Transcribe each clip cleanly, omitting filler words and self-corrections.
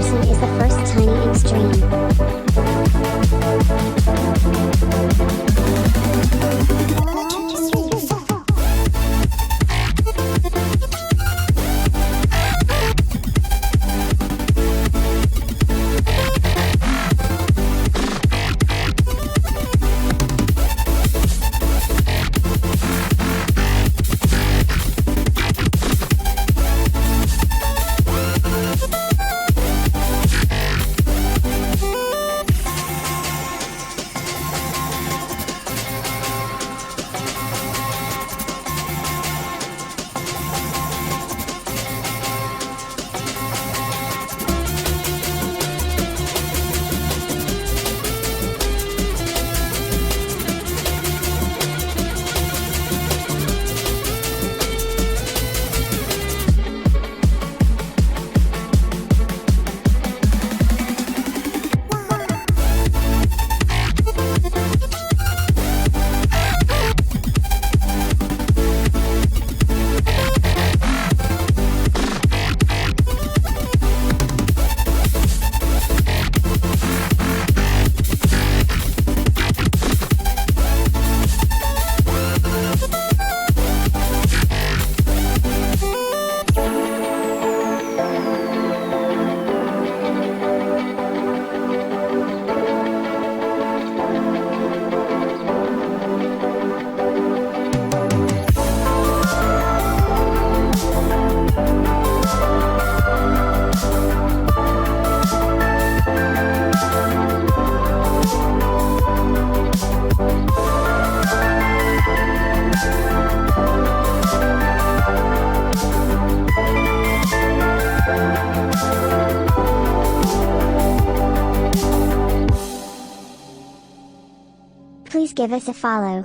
person is the first Tiny Ink stream. Please give us a follow.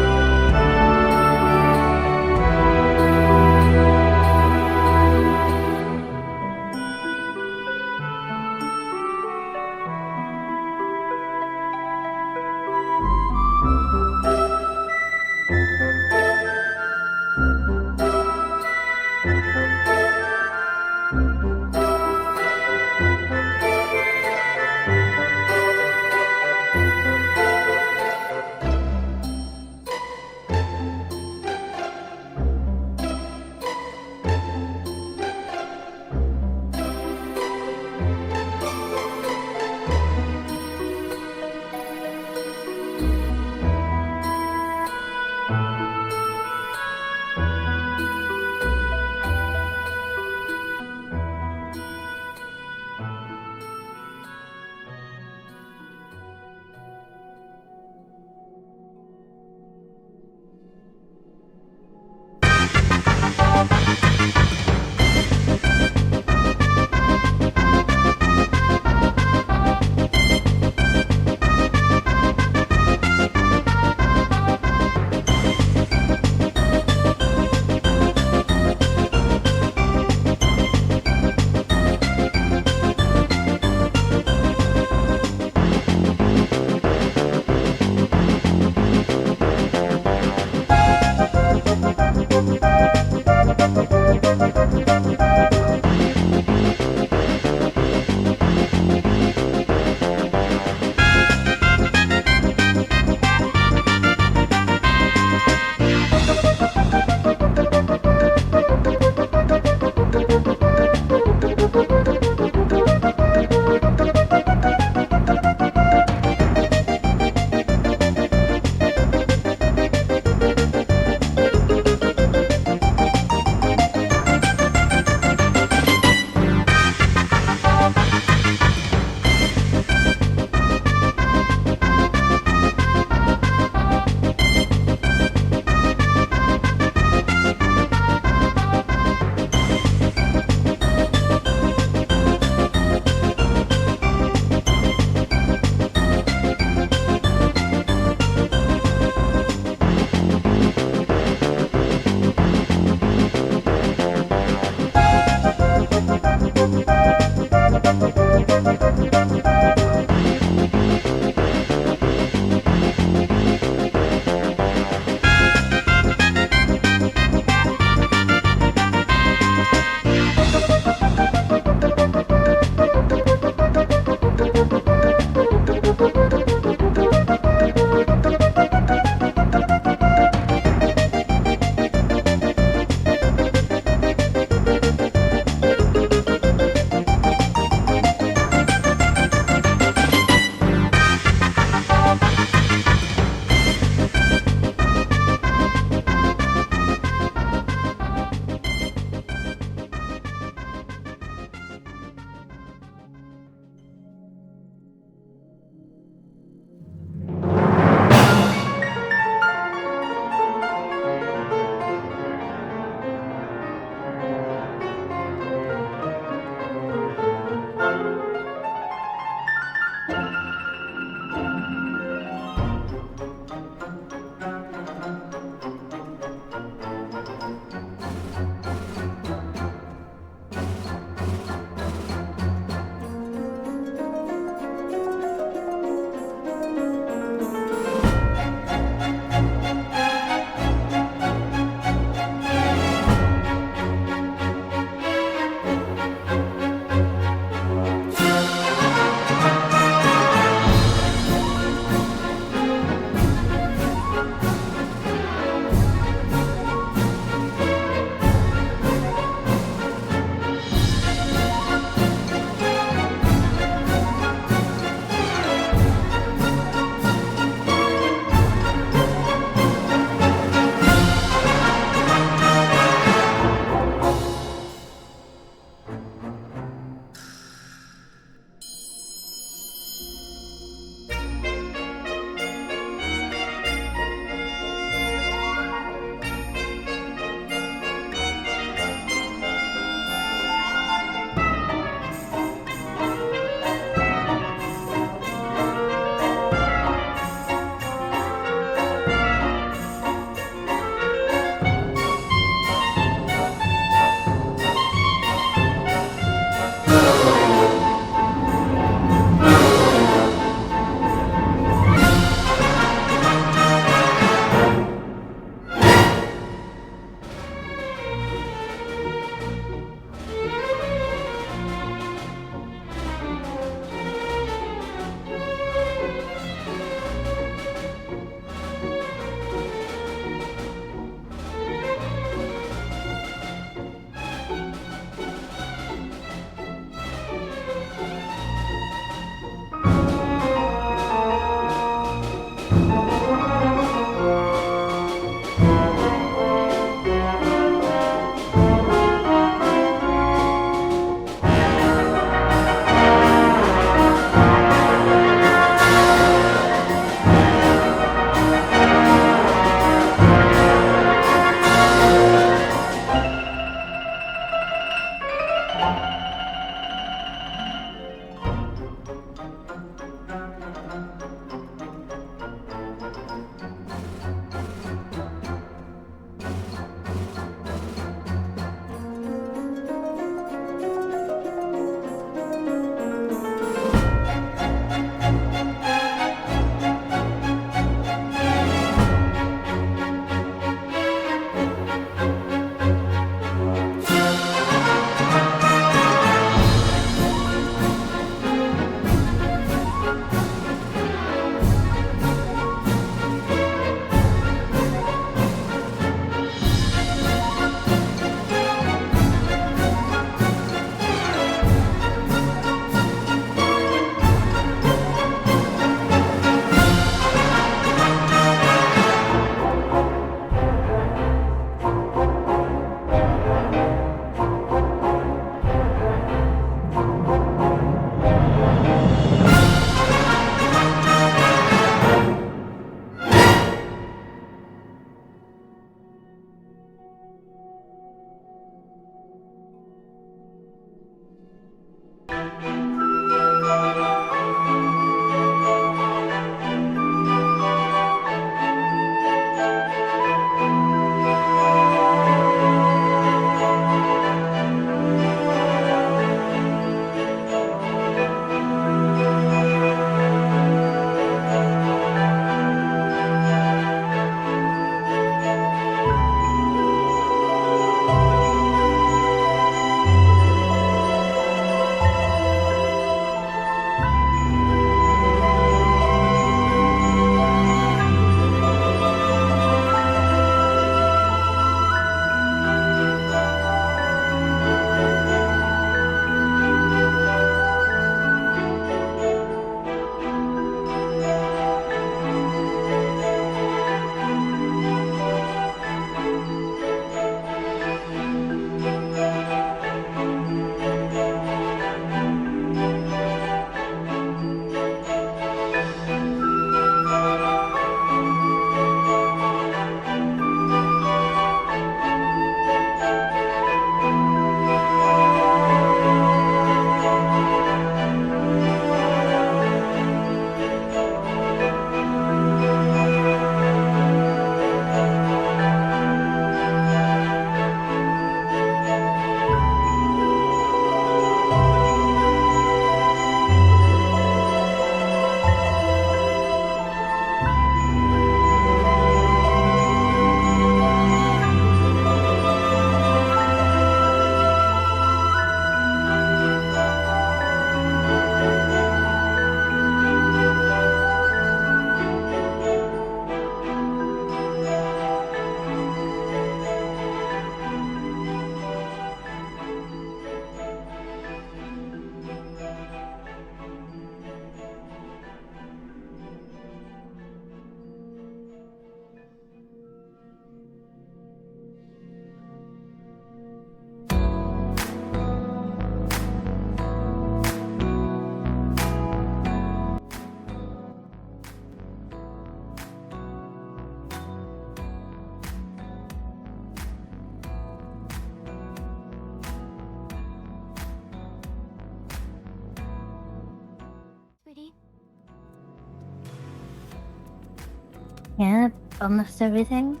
Yeah, almost everything.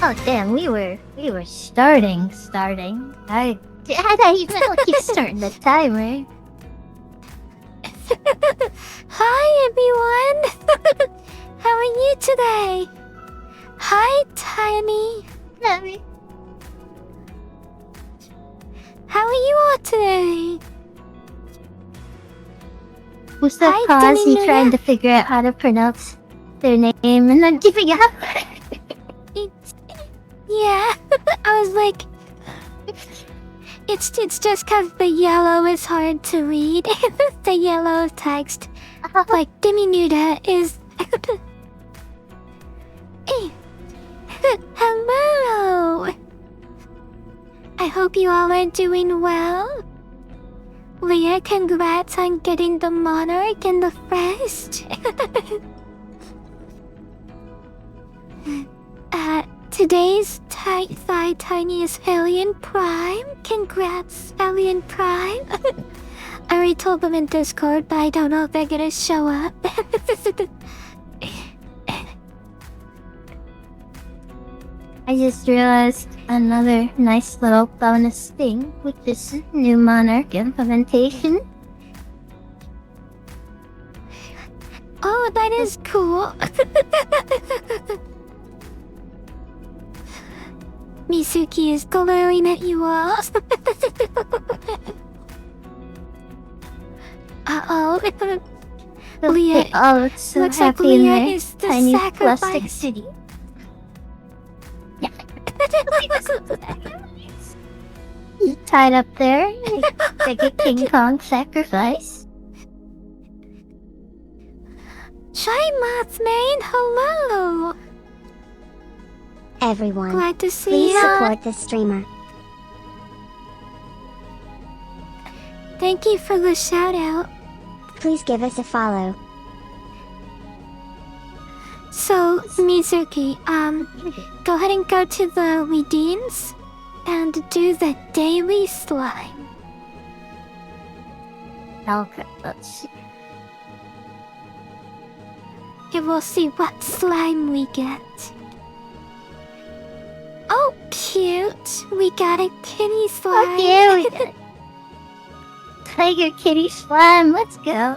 Oh damn, we were starting. I even keep starting the timer. Hi everyone! How are you today? Hi Tiny! How are you all today? Who's the Hi, Kazi Demi trying Nuya. to figure out how to pronounce their name and then giving up? Yeah, I was like... It's just cause the yellow is hard to read. The yellow text. Like, diminuta is... Hello! I hope you all are doing well. Leah, congrats on getting the monarch and the first. Today's Tiny is Alien Prime. Congrats, Alien Prime. I already told them in Discord, but I don't know if they're gonna show up. I just realized another nice little bonus thing with this new Monarch implementation. Oh, that is cool. Mizuki is glaring at you all. Uh-oh. Leah, all look so looks like happy in Leah their is the tiny sacrifice. plastic city. Tied up there, like a King Kong sacrifice. Shy Mothman, hello! Everyone, Glad to see please you. support the streamer. Thank you for the shout out. Please give us a follow. So, Mizuki, go ahead and go to the redeems and do the daily slime. Okay, let's see. And we'll see what slime we get. Oh, cute! We got a kitty slime. Fuck yeah, we got it. Tiger Kitty Slime, let's go.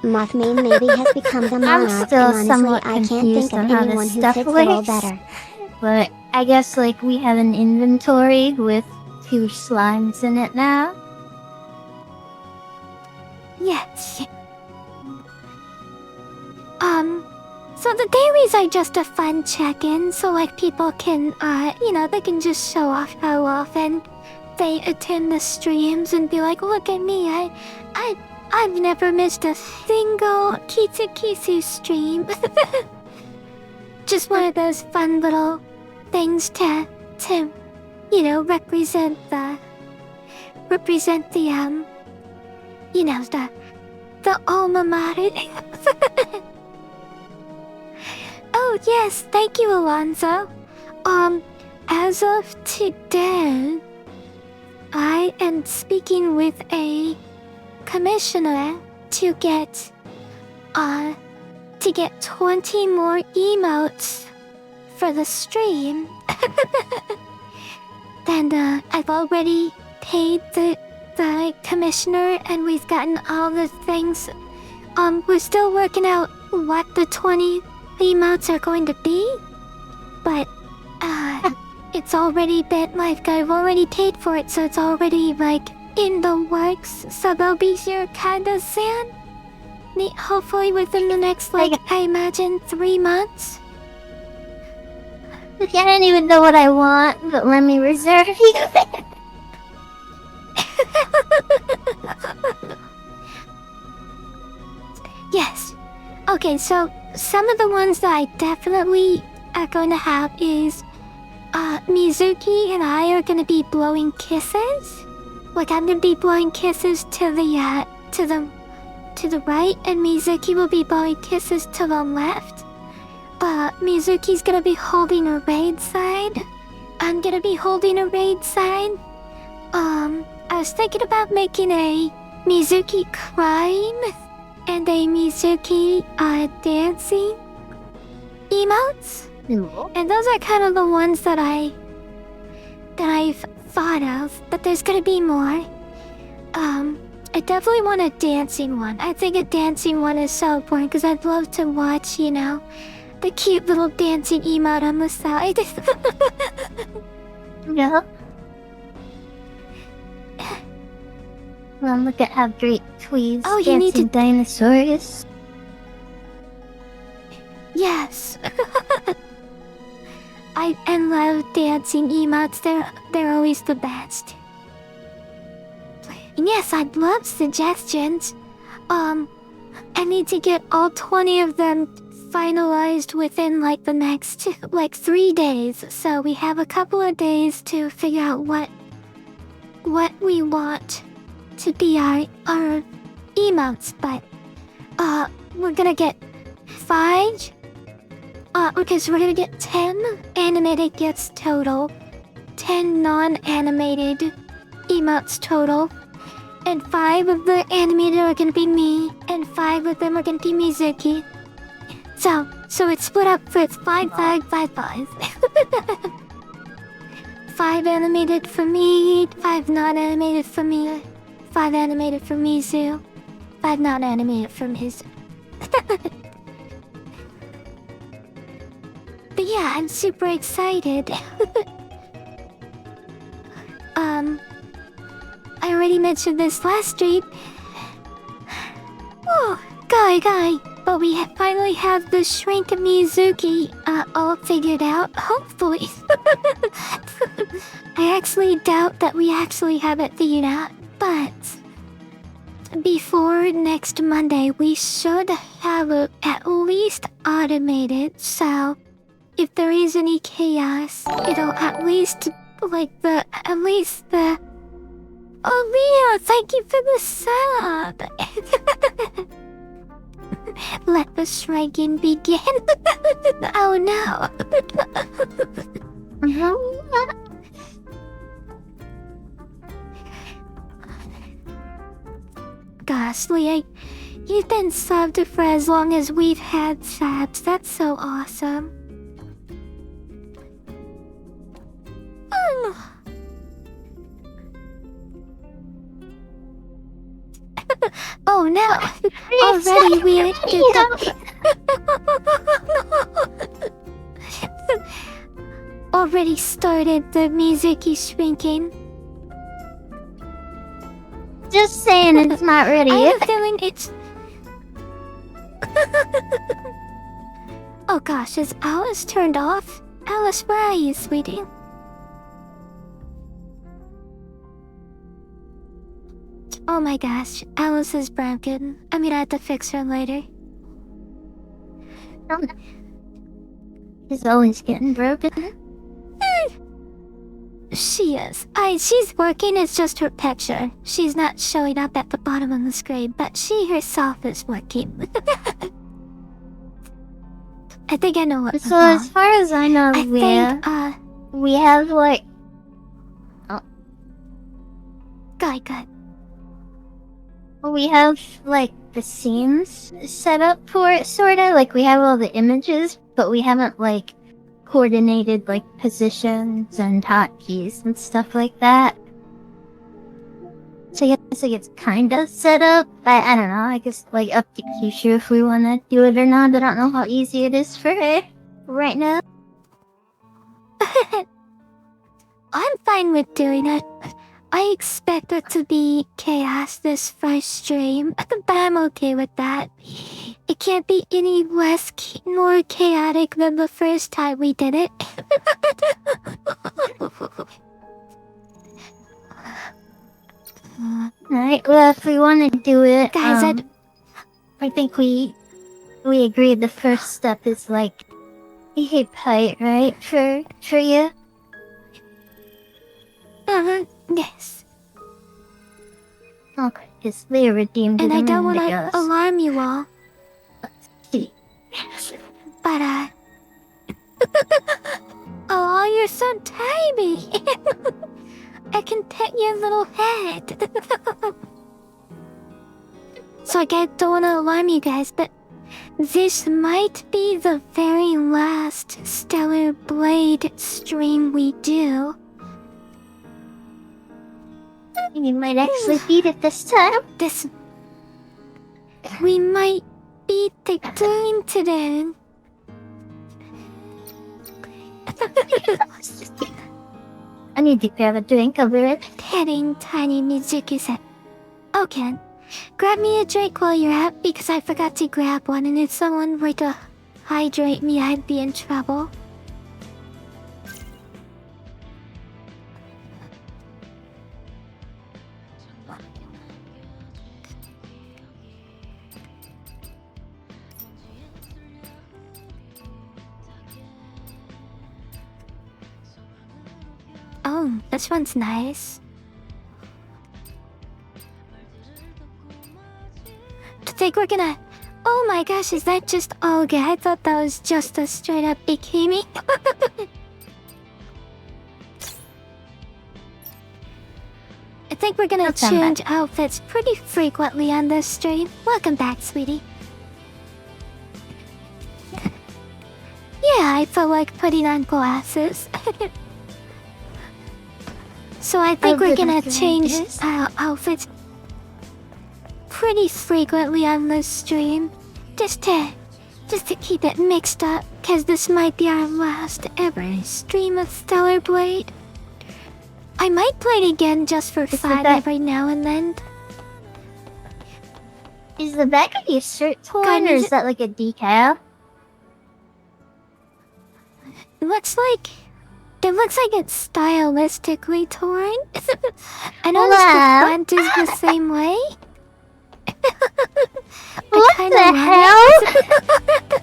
Mothman maybe has become the I'm monarch, still and honestly, somewhat I can't confused think on of how anyone this who stuff fits the role works. better. But I guess like we have an inventory with 2 slimes in it now. Yes. So the dailies are just a fun check-in, so like people can, they can just show off how often they attend the streams and be like, look at me, I've never missed a single KissuKissu stream. Just one of those fun little things to represent the the alma mater. Oh yes, thank you, Alonzo. As of today, I am speaking with a commissioner to get 20 more emotes for the stream. And I've already paid the commissioner, and we've gotten all the things. We're still working out what the 20 emotes are going to be, but it's already been like I've already paid for it, so it's already like in the works. So they'll be here kinda soon. Hopefully within the next I imagine 3 months. I don't even know what I want, but let me reserve you. Yes. Okay, so some of the ones that I definitely are going to have is Mizuki and I are going to be blowing kisses. Like I'm going to be blowing kisses to the to the right, and Mizuki will be blowing kisses to the left. Mizuki's gonna be holding a raid side. I'm gonna be holding a raid side. I was thinking about making a Mizuki crying and a Mizuki dancing emotes. And those are kind of the ones that I've thought of, but there's gonna be more. I definitely want a dancing one. I think a dancing one is so important because I'd love to watch, you know, the cute little dancing emote on the side. Yeah. Well, look at how great Tweez Oh, you need dancing to- dinosaurs. Yes. I love dancing emotes. They're always the best. And yes, I'd love suggestions. I need to get all 20 of them finalized within like the next 3 days. So we have a couple of days to figure out what we want to be our emotes. But we're gonna get 5. Because we're gonna get 10 animated gifts total, 10 non-animated emotes total, and 5 of the animated are gonna be me, and 5 of them are gonna be Mizuki. So it's split up for it's 5, 5, 5, 5. 5 animated for me, 5 non-animated for me, 5 animated for Mizu, 5 non-animated for Mizu. But yeah, I'm super excited. I already mentioned this last stream. Oh, guy. But we finally have the Shrink Mizuki all figured out, hopefully. I actually doubt that we actually have it figured out, but before next Monday, we should have it at least automated, so if there is any chaos, it'll at least, Oh, Leo, thank you for the sub! Let the shrinking begin. Oh no. Gosh, Leo, you've been subbed for as long as we've had subs. That's so awesome. Oh no! Already we did already started the Mizuki shrinking. Just saying it's not ready I yet. have a feeling it's... Oh gosh, is Alice turned off? Alice, where are you, sweetie? Oh my gosh, Alice is broken. I'm gonna have to fix her later. She's always getting broken. She is. She's working, it's just her picture. She's not showing up at the bottom of the screen, but she herself is working. I think I know what. So as far as I know, we have like... Good. We have like the scenes set up for it, sorta. Like we have all the images, but we haven't like coordinated like positions and hotkeys and stuff like that. So I guess like it's kinda set up. I don't know. I guess like up to Kissu if we wanna do it or not. I don't know how easy it is for her right now. I'm fine with doing it. I expect it to be chaos this first stream, but I'm okay with that. It can't be any less more chaotic than the first time we did it. Alright, well if we wanna do it, Guys, I think we agreed the first step is like a hip height, right? For you? Yes. Okay. Because they redeemed And I them don't want and to alarm you all, see. but oh, you're so tiny. I can pet your little head. So I don't want to alarm you guys, but this might be the very last Stellar Blade stream we do. You might actually beat it this time. We might beat the game today. I need to grab a drink, I'll be right back. Petting tiny Mizuki-san. Oh, Ken, grab me a drink while you're out because I forgot to grab one, and if someone were to hydrate me, I'd be in trouble. Oh, this one's nice. To think we're gonna... Oh my gosh, is that just... Oh, okay, I thought that was just a straight up bikini. I think we're gonna change outfits pretty frequently on this stream. Welcome back, sweetie. Yeah, I felt like putting on glasses. So I think we're gonna change our outfits pretty frequently on this stream. Just to keep it mixed up, cause this might be our last ever stream of Stellar Blade. I might play it again just for fun every now and then. Is the back of your shirt torn, or is that like a decal? It looks like it's stylistically torn. I noticed the front is the same way. What the hell?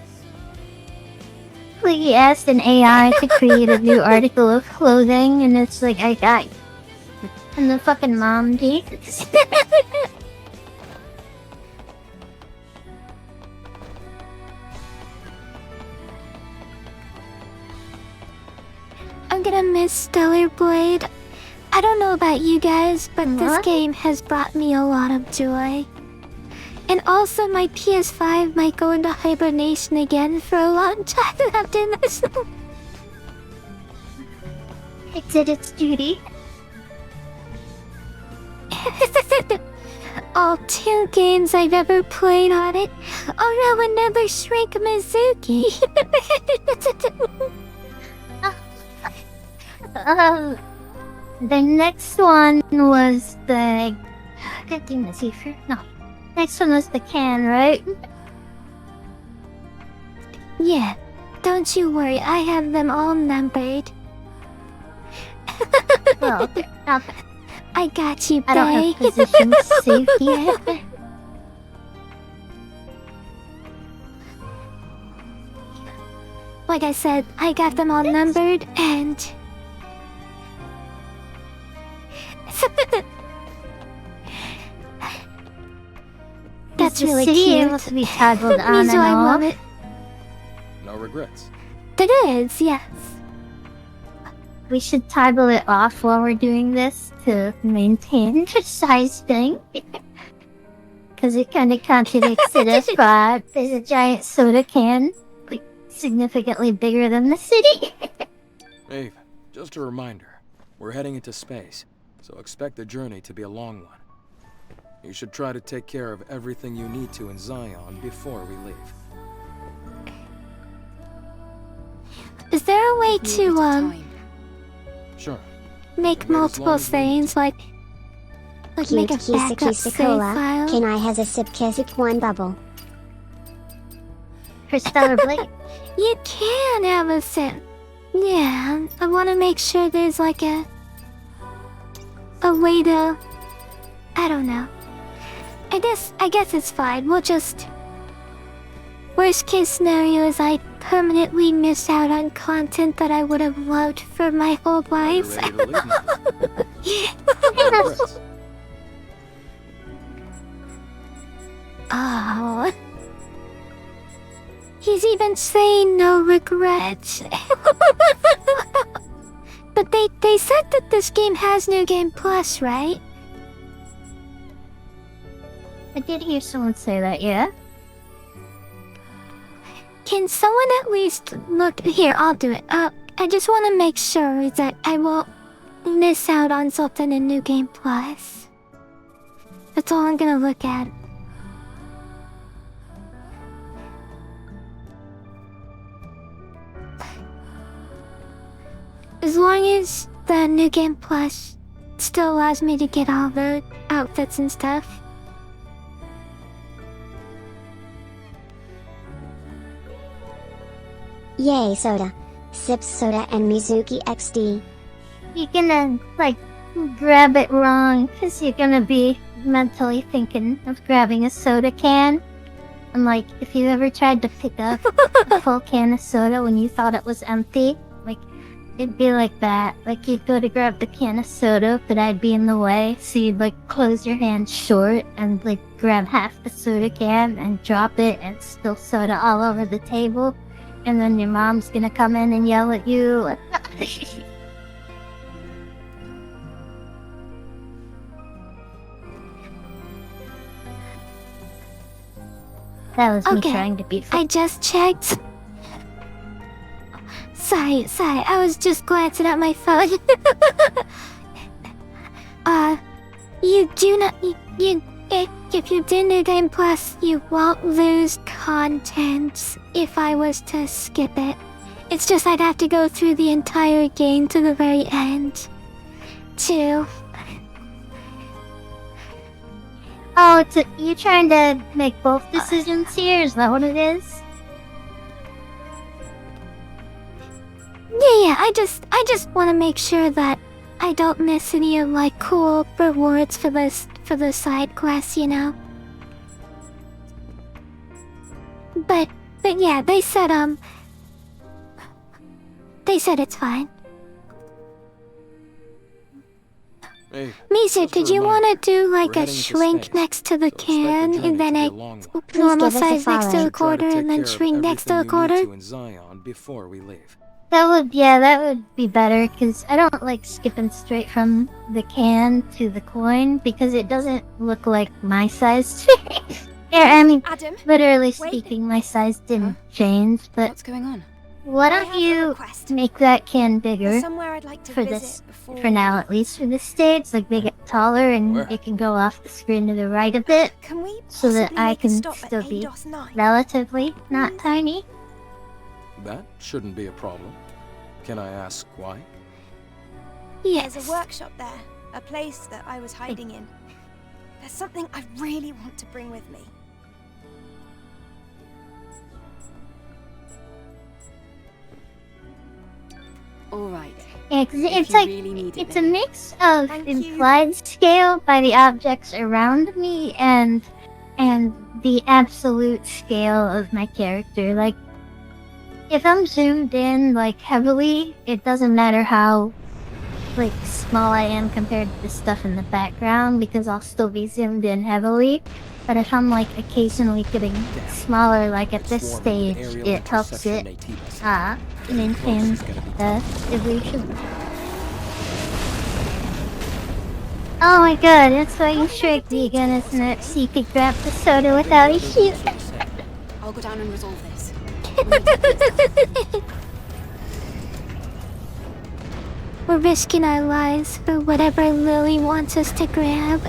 Like he asked an AI to create a new article of clothing, and it's like, I got... And the fucking mom jeans. I'm gonna miss Stellar Blade. I don't know about you guys, but this game has brought me a lot of joy. And also my PS5 might go into hibernation again for a long time after this. It did its duty. All 2 games I've ever played on it. Oh, I would never shrink Mizuki. The next one was the... Good thing that's here. No. Next one was the can, right? Yeah. Don't you worry, I have them all numbered. Well, okay. I got you, babe. I don't have position saved yet. Like I said, I got them all numbered, and... That's really cute. Able to be toggled on and Mizu, I off. love it. No regrets. It is, yes. We should toggle it off while we're doing this to maintain the size thing. Because it kind of contradicts it as Bob. There's a giant soda can, like, significantly bigger than the city. Eve, just a reminder. We're heading into space, so expect the journey to be a long one. You should try to take care of everything you need to in Zion before we leave. Is there a way to, Sure. make multiple sayings, like make a backup save file? Can I has a sip Kisuk one bubble? For Stellar Blade. You can have a sip. Yeah, I want to make sure there's like a way to... I don't know. I guess it's fine. We'll just... Worst case scenario is I permanently miss out on content that I would have loved for my whole life. Ready to leave now? No regrets. Oh. He's even saying no regrets. But they said that this game has New Game Plus, right? I did hear someone say that, yeah? Can someone at least look here? I'll do it. I just want to make sure that I won't miss out on something in New Game Plus. That's all I'm gonna look at. As long as the New Game Plus still allows me to get all the outfits and stuff. Yay, soda. Sips soda and Mizuki XD. You're gonna, like, grab it wrong, because you're gonna be mentally thinking of grabbing a soda can. And, like, if you ever tried to pick up a full can of soda when you thought it was empty, like, it'd be like that. Like, you'd go to grab the can of soda, but I'd be in the way, so you'd, like, close your hand short and, like, grab half the soda can and drop it and spill soda all over the table. And then your mom's gonna come in and yell at you. That was me Okay, trying to be I just checked. Sorry, I was just glancing at my phone. You do not, if you do New Game Plus, you won't lose content if I was to skip it. It's just I'd have to go through the entire game to the very end. Too. Oh, you trying to make both decisions here? Is that what it is? Yeah, I just want to make sure that I don't miss any of like cool rewards for the side quests, you know. But yeah, they said it's fine. Hey, Misa, just a did you reminder, want to do like we're a heading into shrink space, next to the so expect the can, journey and then to be a a long one. normal give us a size next to follow. the Try to quarter, take and then care of shrink next to everything the you need quarter? to in Zion before we leave. That would be better, because I don't like skipping straight from the can to the coin, because it doesn't look like my size. Yeah, I mean, Adam, literally wait. speaking, my size didn't change, but what's going on? why I don't have a you request. make that can There's bigger? somewhere I'd like to For visit this, before. for now at least, for this stage, like make it taller and Where? it can go off the screen to the right a bit, Can we so that possibly I make a can stop still at be Eidos 9? relatively not tiny. That shouldn't be a problem. Can I ask why? Yes. There's a workshop there, a place that I was hiding in. There's something I really want to bring with me. All right. Yeah, 'cause If it's you like, really need it, it's a baby. mix of Thank you. implied scale by the objects around me and the absolute scale of my character. Like, if I'm zoomed in, like, heavily, it doesn't matter how, like, small I am compared to the stuff in the background, because I'll still be zoomed in heavily. But if I'm, like, occasionally getting smaller, like at this stage, it helps it, maintain the illusion. Oh my god, that's why you shrieked me again, isn't it? So you could grab the soda without a shoot. I'll go down and resolve this. We're risking our lives for whatever Lily wants us to grab.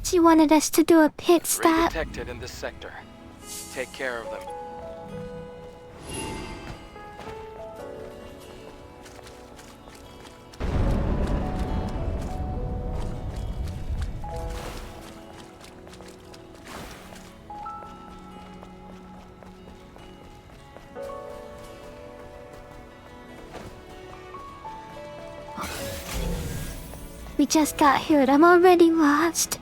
She wanted us to do a pit Three stop. detected in this sector. Take care of them. We just got here and I'm already lost.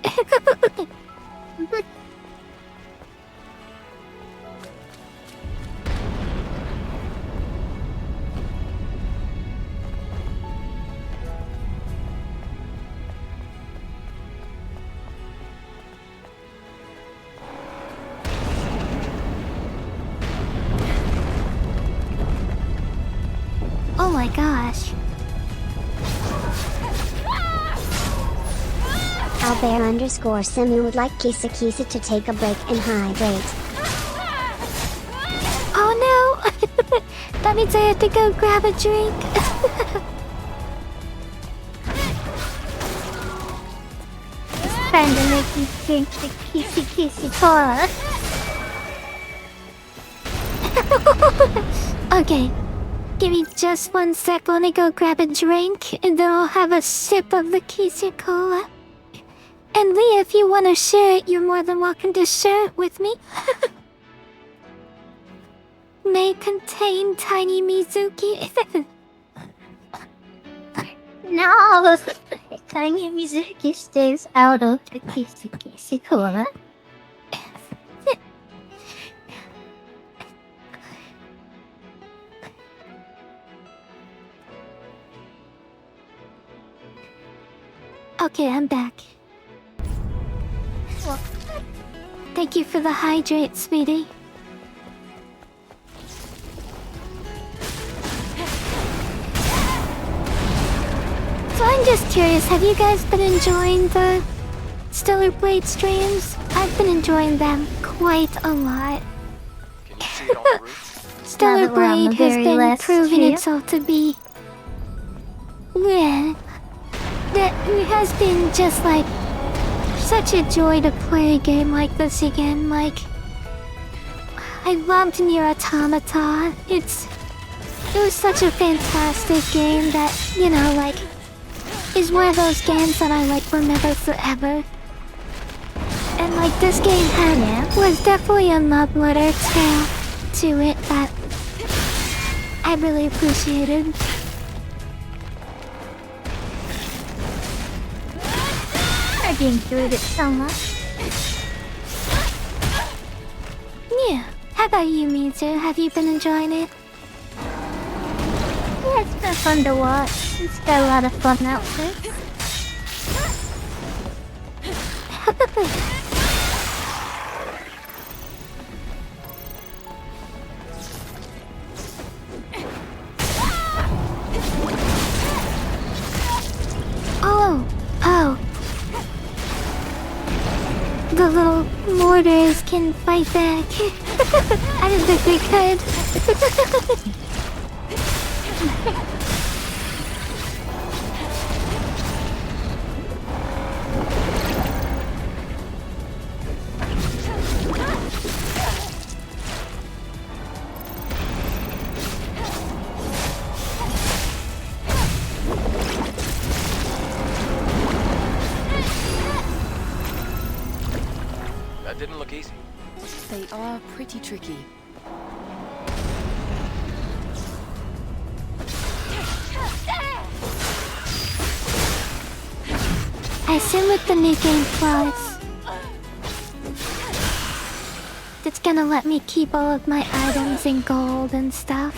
my gosh. Albert_Simu would like KissuKissu to take a break and hydrate. Oh no! That means I have to go grab a drink. Trying to make you drink the KissuKissu cola. Okay, give me just 1 sec. Let me go grab a drink, and then I'll have a sip of the Kissu cola. And Lee, if you want to share it, you're more than welcome to share it with me. May contain tiny Mizuki. No! Tiny Mizuki stays out of the KissuKissu cola. Okay, I'm back. Well, thank you for the hydrate, sweetie. So I'm just curious, have you guys been enjoying the Stellar Blade streams? I've been enjoying them quite a lot. Can you see it on the roof? Stellar that we're on the Blade has very been last proving stream. itself to be... Yeah. That it has been just like such a joy to play a game like this again. Like, I loved Nier Automata. It was such a fantastic game that, you know, like, is one of those games that I like remember forever. And like this game was definitely a love letter to it that I really appreciated. I enjoyed it so much. Yeah. How about you, Mizu? Have you been enjoying it? Yeah, it's been fun to watch. It's got a lot of fun outfits. Oh. The little mortars can fight back. I didn't think they could. That didn't look easy. They are pretty tricky. I assume with the new game plus, it's gonna let me keep all of my items in gold and stuff.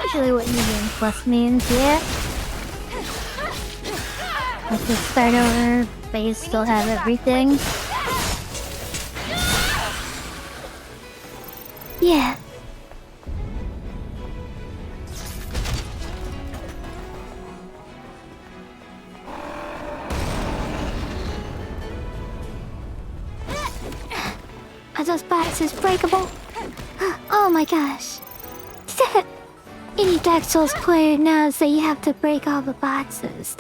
Usually what New Game Plus means, yeah. Like the start over, but you still have everything. Yeah. Are those boxes breakable? Oh my gosh. Any Dark Souls player knows that you have to break all the boxes.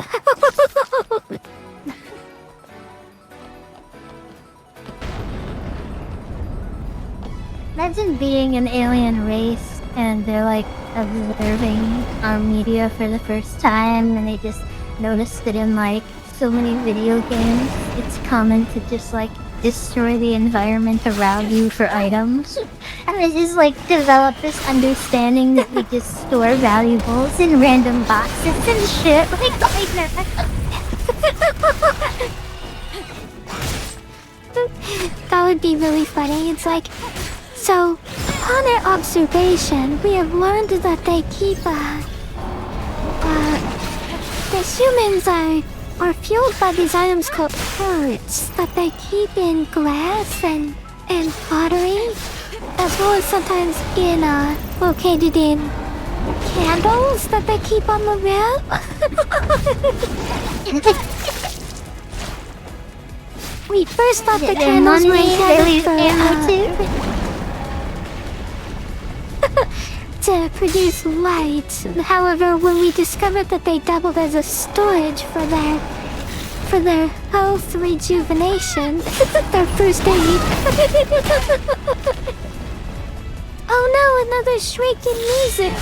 Imagine being an alien race and they're like observing our media for the first time and they just notice that in like so many video games it's common to just like destroy the environment around you for items. And they just like develop this understanding that we just store valuables in random boxes and shit. Like, that would be really funny. It's like, so upon our observation, we have learned that they keep the humans are fueled by these items called parts that they keep in glass and pottery. as well as sometimes in located in candles that they keep on the rail. We first thought the candles were intended to produce light. However, when we discovered that they doubled as a storage for their health rejuvenation, their first aid. Oh no, another shrieking music.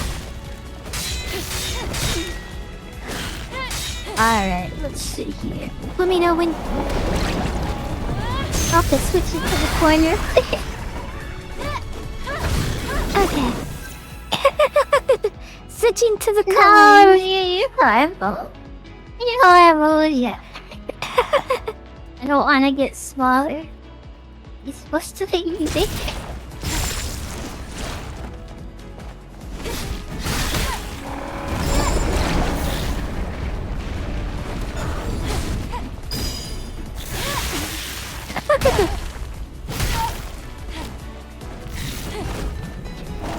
Alright, let's see here. Let me know when. I'll have to switch it to the corner. Okay. Switching to the No, color. you have You have yeah. I don't want to get smaller. You're supposed to be big.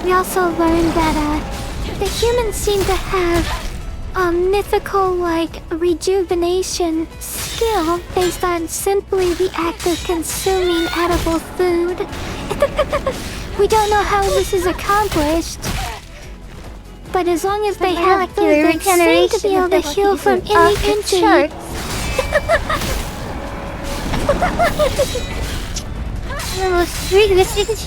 We also learned that the humans seem to have a mythical rejuvenation skill based on simply the act of consuming edible food. We don't know how this is accomplished, but as long as they have food, they seem to be able to heal from any injury. Oh, sweet, this is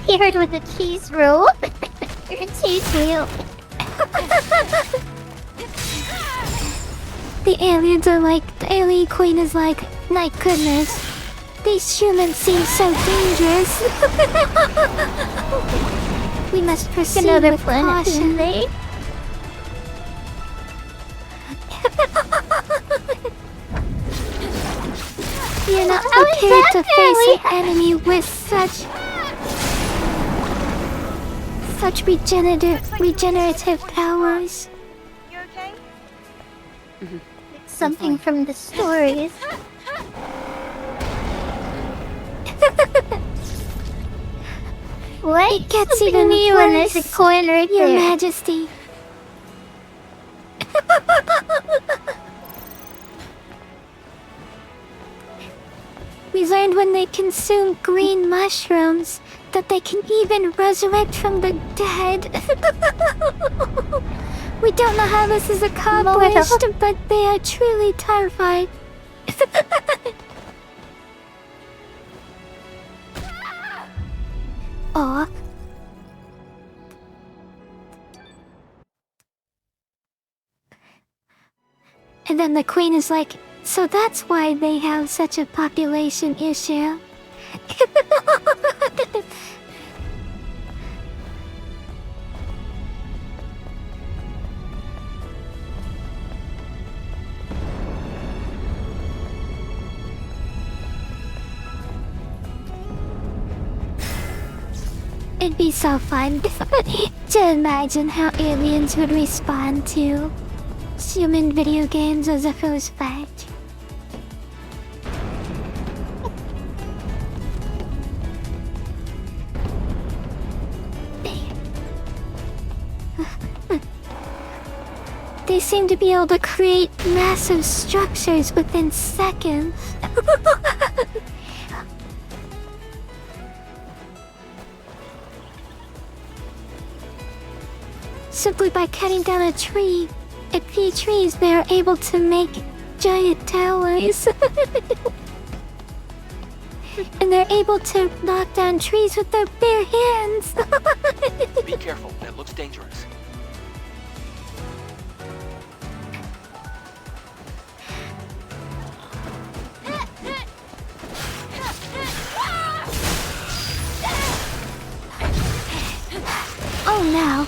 paired with a cheese roll. Or a cheese wheel. The aliens are the alien queen is like, my goodness, these humans seem so dangerous. We must proceed Another with planet, caution. they? You're not prepared to face an enemy with such regenerative powers. You okay? Something from the stories. What? It gets Something even new and there's a worse, coin right Your there. Majesty. We learned when they consume green mushrooms that they can even resurrect from the dead. We don't know how this is accomplished, but they are truly terrified. Aw. And then the queen is like, so that's why they have such a population issue. It'd be so fun to imagine how aliens would respond to human video games as if it was fact. They seem to be able to create massive structures within seconds. Simply by cutting down a few trees, they are able to make giant towers. And they're able to knock down trees with their bare hands. Be careful, that looks dangerous. Oh no.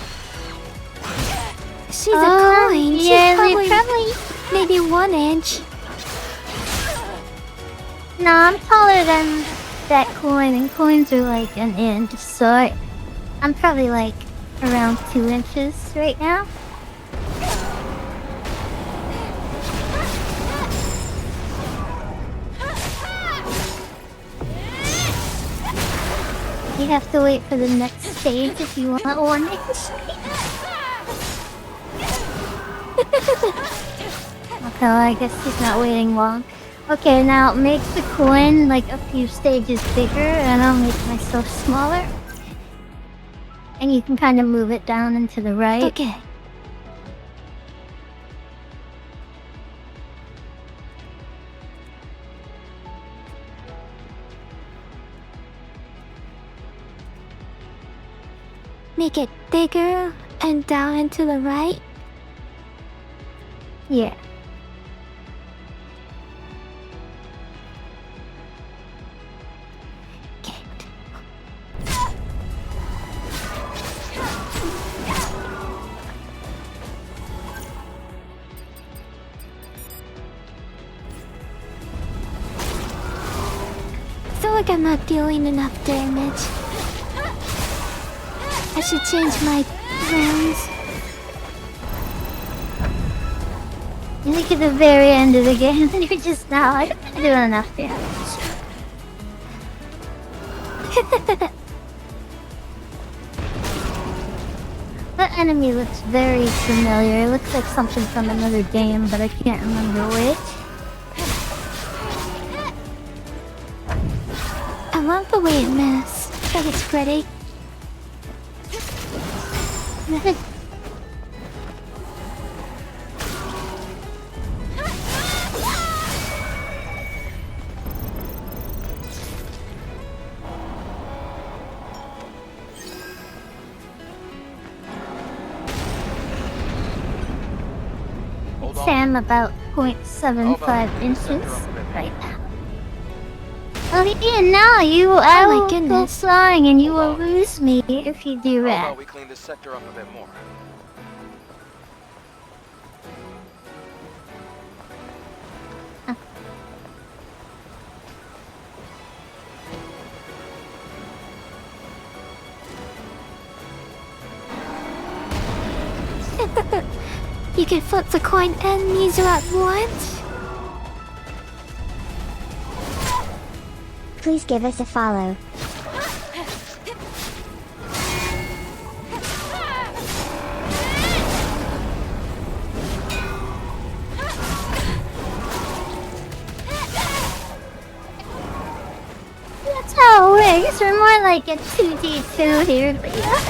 She's a coin. Yeah, She's probably. maybe 1 inch. No, I'm taller than that coin, and coins are like an inch, so I'm probably like around 2 inches right now. You have to wait for the next stage if you want one. Okay, well, I guess he's not waiting long. Okay, now make the coin like a few stages bigger, and I'll make myself smaller. And you can kind of move it down and to the right. Okay. Make it bigger and down and to the right. Yeah. Okay. I feel like I'm not dealing enough damage. I should change my rounds. You think at the very end of the game, and you're just not like doing enough damage. That enemy looks very familiar. It looks like something from another game, but I can't remember which. I love the way it moves. I think it's pretty. Sam about 0.75 inches right now. Oh yeah, no, I my will go goodness. flying and you will lose me if you do How that. about we clean this sector up a bit more? You can flip the coin and user at once. Please give us a follow. That's how it works. We're more like a 2D2 here, but yeah.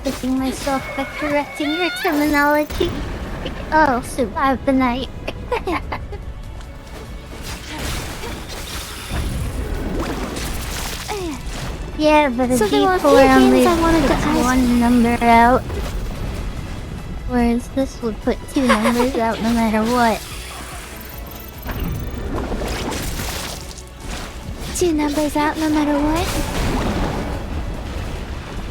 Picking myself by correcting your terminology. Oh, survive the night. Yeah, but a So there were a few D4 only games I wanted to puts ask. one number out. Whereas this would put two numbers out no matter what. Two numbers out no matter what.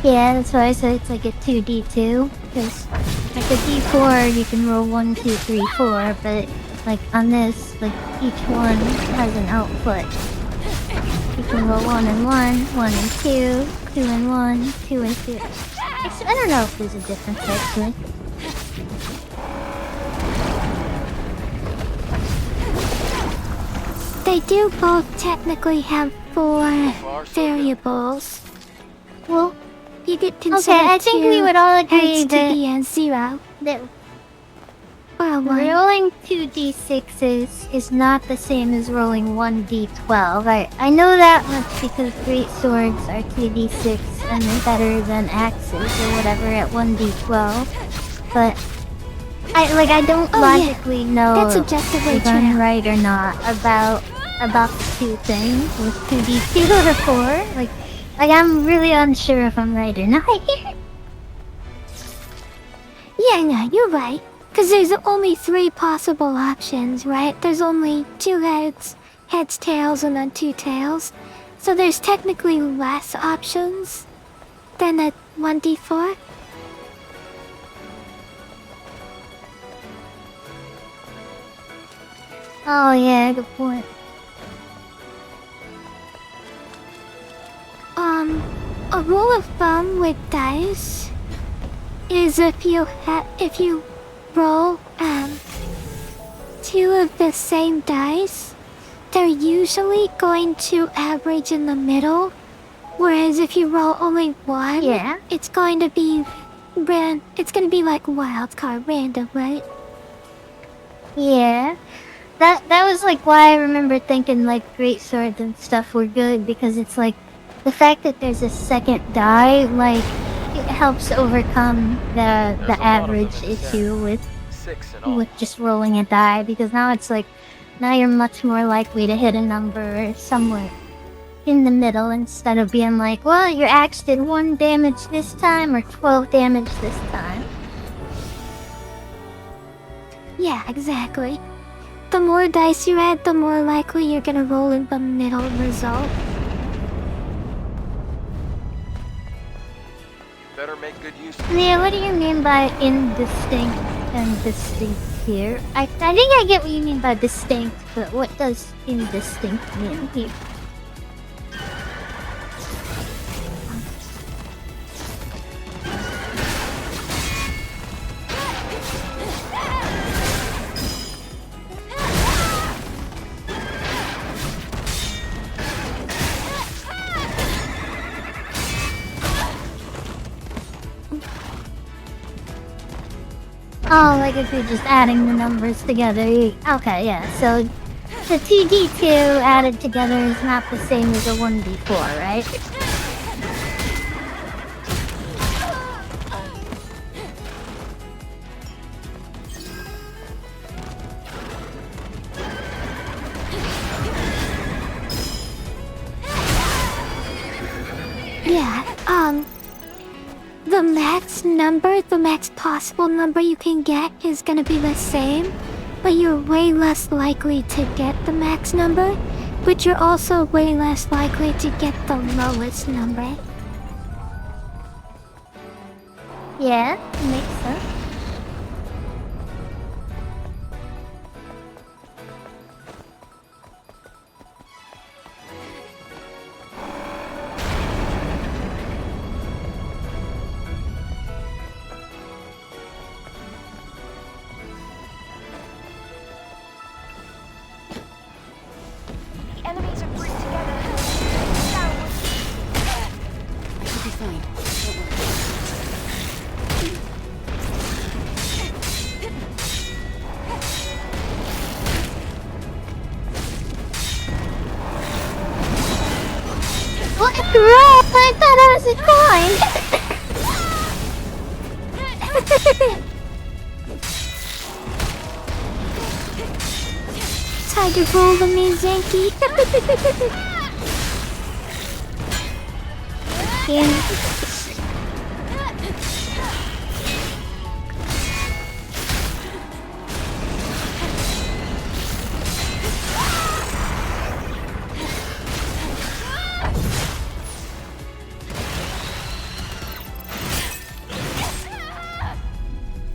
Yeah, that's why I said it's like a 2D2. Because like a D4 you can roll 1, 2, 3, 4, but like on this, like each one has an output. You can roll 1 and 1, 1 and 2, 2 and 1, 2 and 2. I don't know if there's a difference actually. They do both technically have 4 Far, so good. variables. Well, You could consider okay, I think we would all agree X to that, B and 0. that Well, 1. rolling 2d6s is not the same as rolling 1d12. I know that much because great swords are 2d6 and they're better than axes or whatever at 1d12. But I don't Oh, yeah. logically know That's objectively if I'm true. right or not about the two things with 2d2 or 4. Like I'm really unsure if I'm right or not here. Yeah, no, you're right. Because there's only 3 possible options, right? There's only 2 heads, tails, and then 2 tails. So there's technically less options than a 1d4. Oh yeah, good point. a rule of thumb with dice is if you roll two of the same dice, they're usually going to average in the middle. Whereas if you roll only one, it's going to be like wild card random, right? Yeah. That was like why I remember thinking like great swords and stuff were good, because it's like the fact that there's a second die, like it helps overcome the average issue with just rolling a die, because now it's like now you're much more likely to hit a number somewhere in the middle instead of being like, well, your axe did 1 damage this time or 12 damage this time. Yeah, exactly. The more dice you add, the more likely you're gonna roll in the middle result. Better make good use of Yeah, what do you mean by indistinct and distinct here? I think I get what you mean by distinct, but what does indistinct mean here? Oh, like if you're just adding the numbers together. Okay, yeah, so the 2d2 added together is not the same as a 1d4, right? Yeah, the max possible number you can get is gonna be the same, but you're way less likely to get the max number, but you're also way less likely to get the lowest number. Yeah, makes sense. The enemies are grouped together. Downward. You'll be fine. Don't worry. What? Bro, I thought I was Time to roll the Mizanki.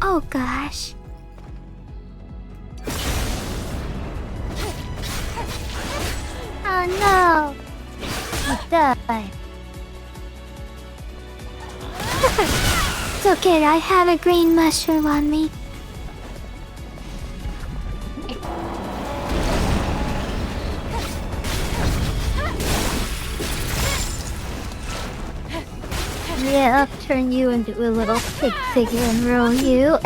Oh gosh. Oh no! I died. It's okay, I have a green mushroom on me. Yeah, I'll turn you into a little pig figure and roll you.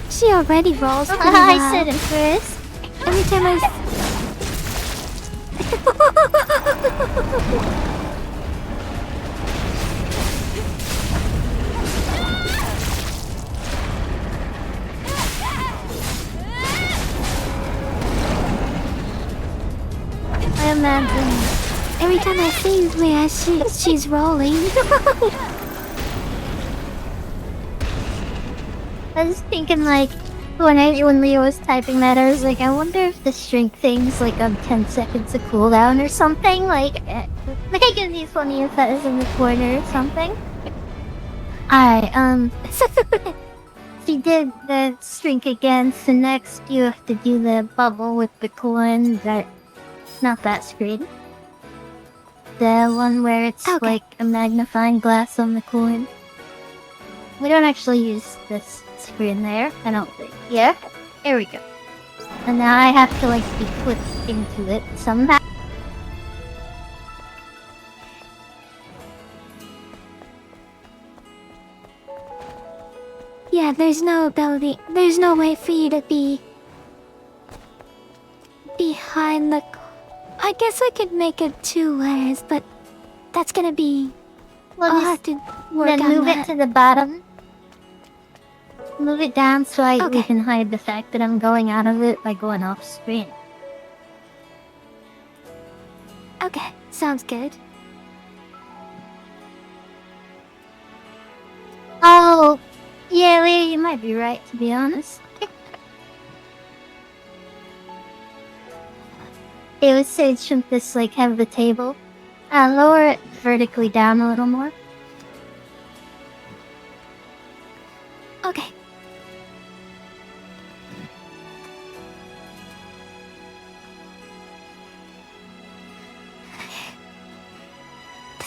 She already rolls pretty well. I said it first. Every time I... I imagine. Every time I see Leah, she's rolling. I was thinking like, when Leo was typing that, I was like, I wonder if the shrink thing's like on 10 seconds of cooldown or something. Like it'd be funny if that was in the corner or something. She did the shrink again, so next you have to do the bubble with the coin that Not that screen. The one where it's Okay. like a magnifying glass on the coin. We don't actually use this screen there, I don't think. Yeah? There we go. And now I have to like be put into it somehow. Yeah, there's no way for you to be behind the... I guess I could make it 2 layers, but that's gonna be... We'll I'll just have to work then on move that. it to the bottom. Move it down so we Okay. can hide the fact that I'm going out of it by going off screen. Okay, sounds good. Oh, yeah, Leah, you might be right, to be honest. It would say shouldn't this like have the table? Lower it vertically down a little more. Okay.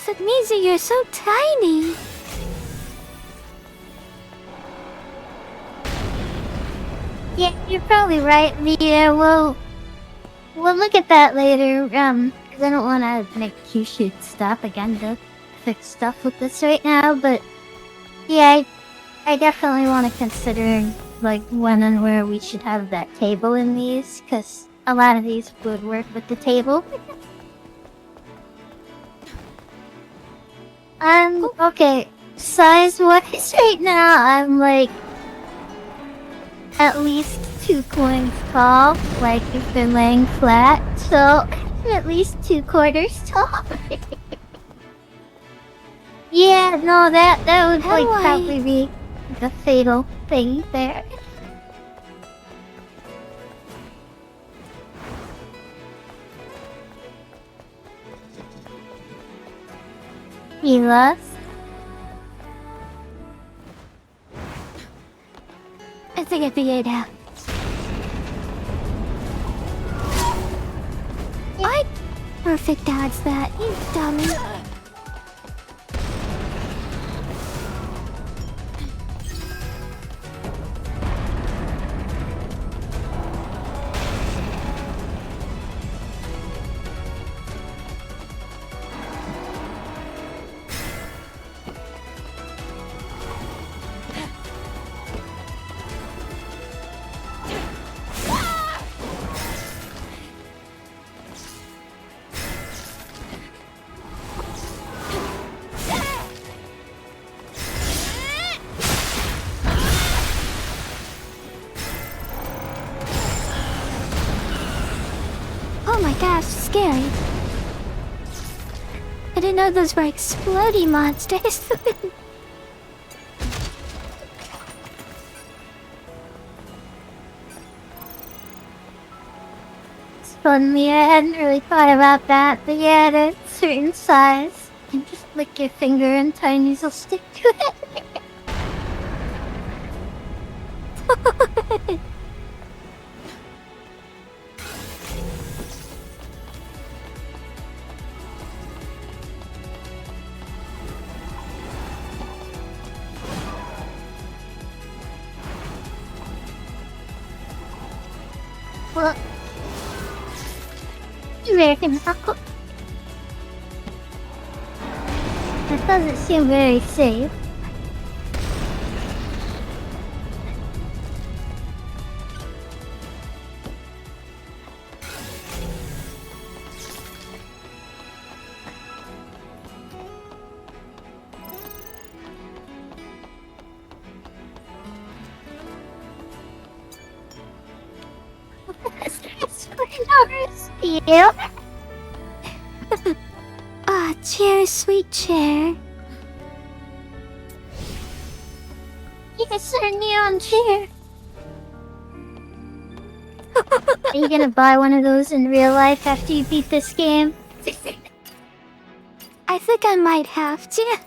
That means that you're so tiny. Yeah, you're probably right, Leah. We'll look at that later, because I don't want to make Kyushu stop again to fix stuff with this right now, but yeah, I definitely want to consider, like, when and where we should have that table in these, because a lot of these would work with the table. Okay, size-wise right now, I'm, like, at least 2 coins tall, like if they're laying flat, so I'm at least 2/4 tall. Yeah, no, that would How like do I- probably be the fatal thing there. You lost? I think I figured it out. I perfect dodge that, you dummy. Oh my gosh, scary. I didn't know those were explodey monsters. It's fun, Leah. I hadn't really thought about that, but yeah, at a certain size, you just lick your finger and tinies will stick to it. Well, American Apple. That doesn't seem very safe. Yeah. Ah, chair, sweet chair. Yes, our neon chair. Are you gonna buy one of those in real life after you beat this game? I think I might have to.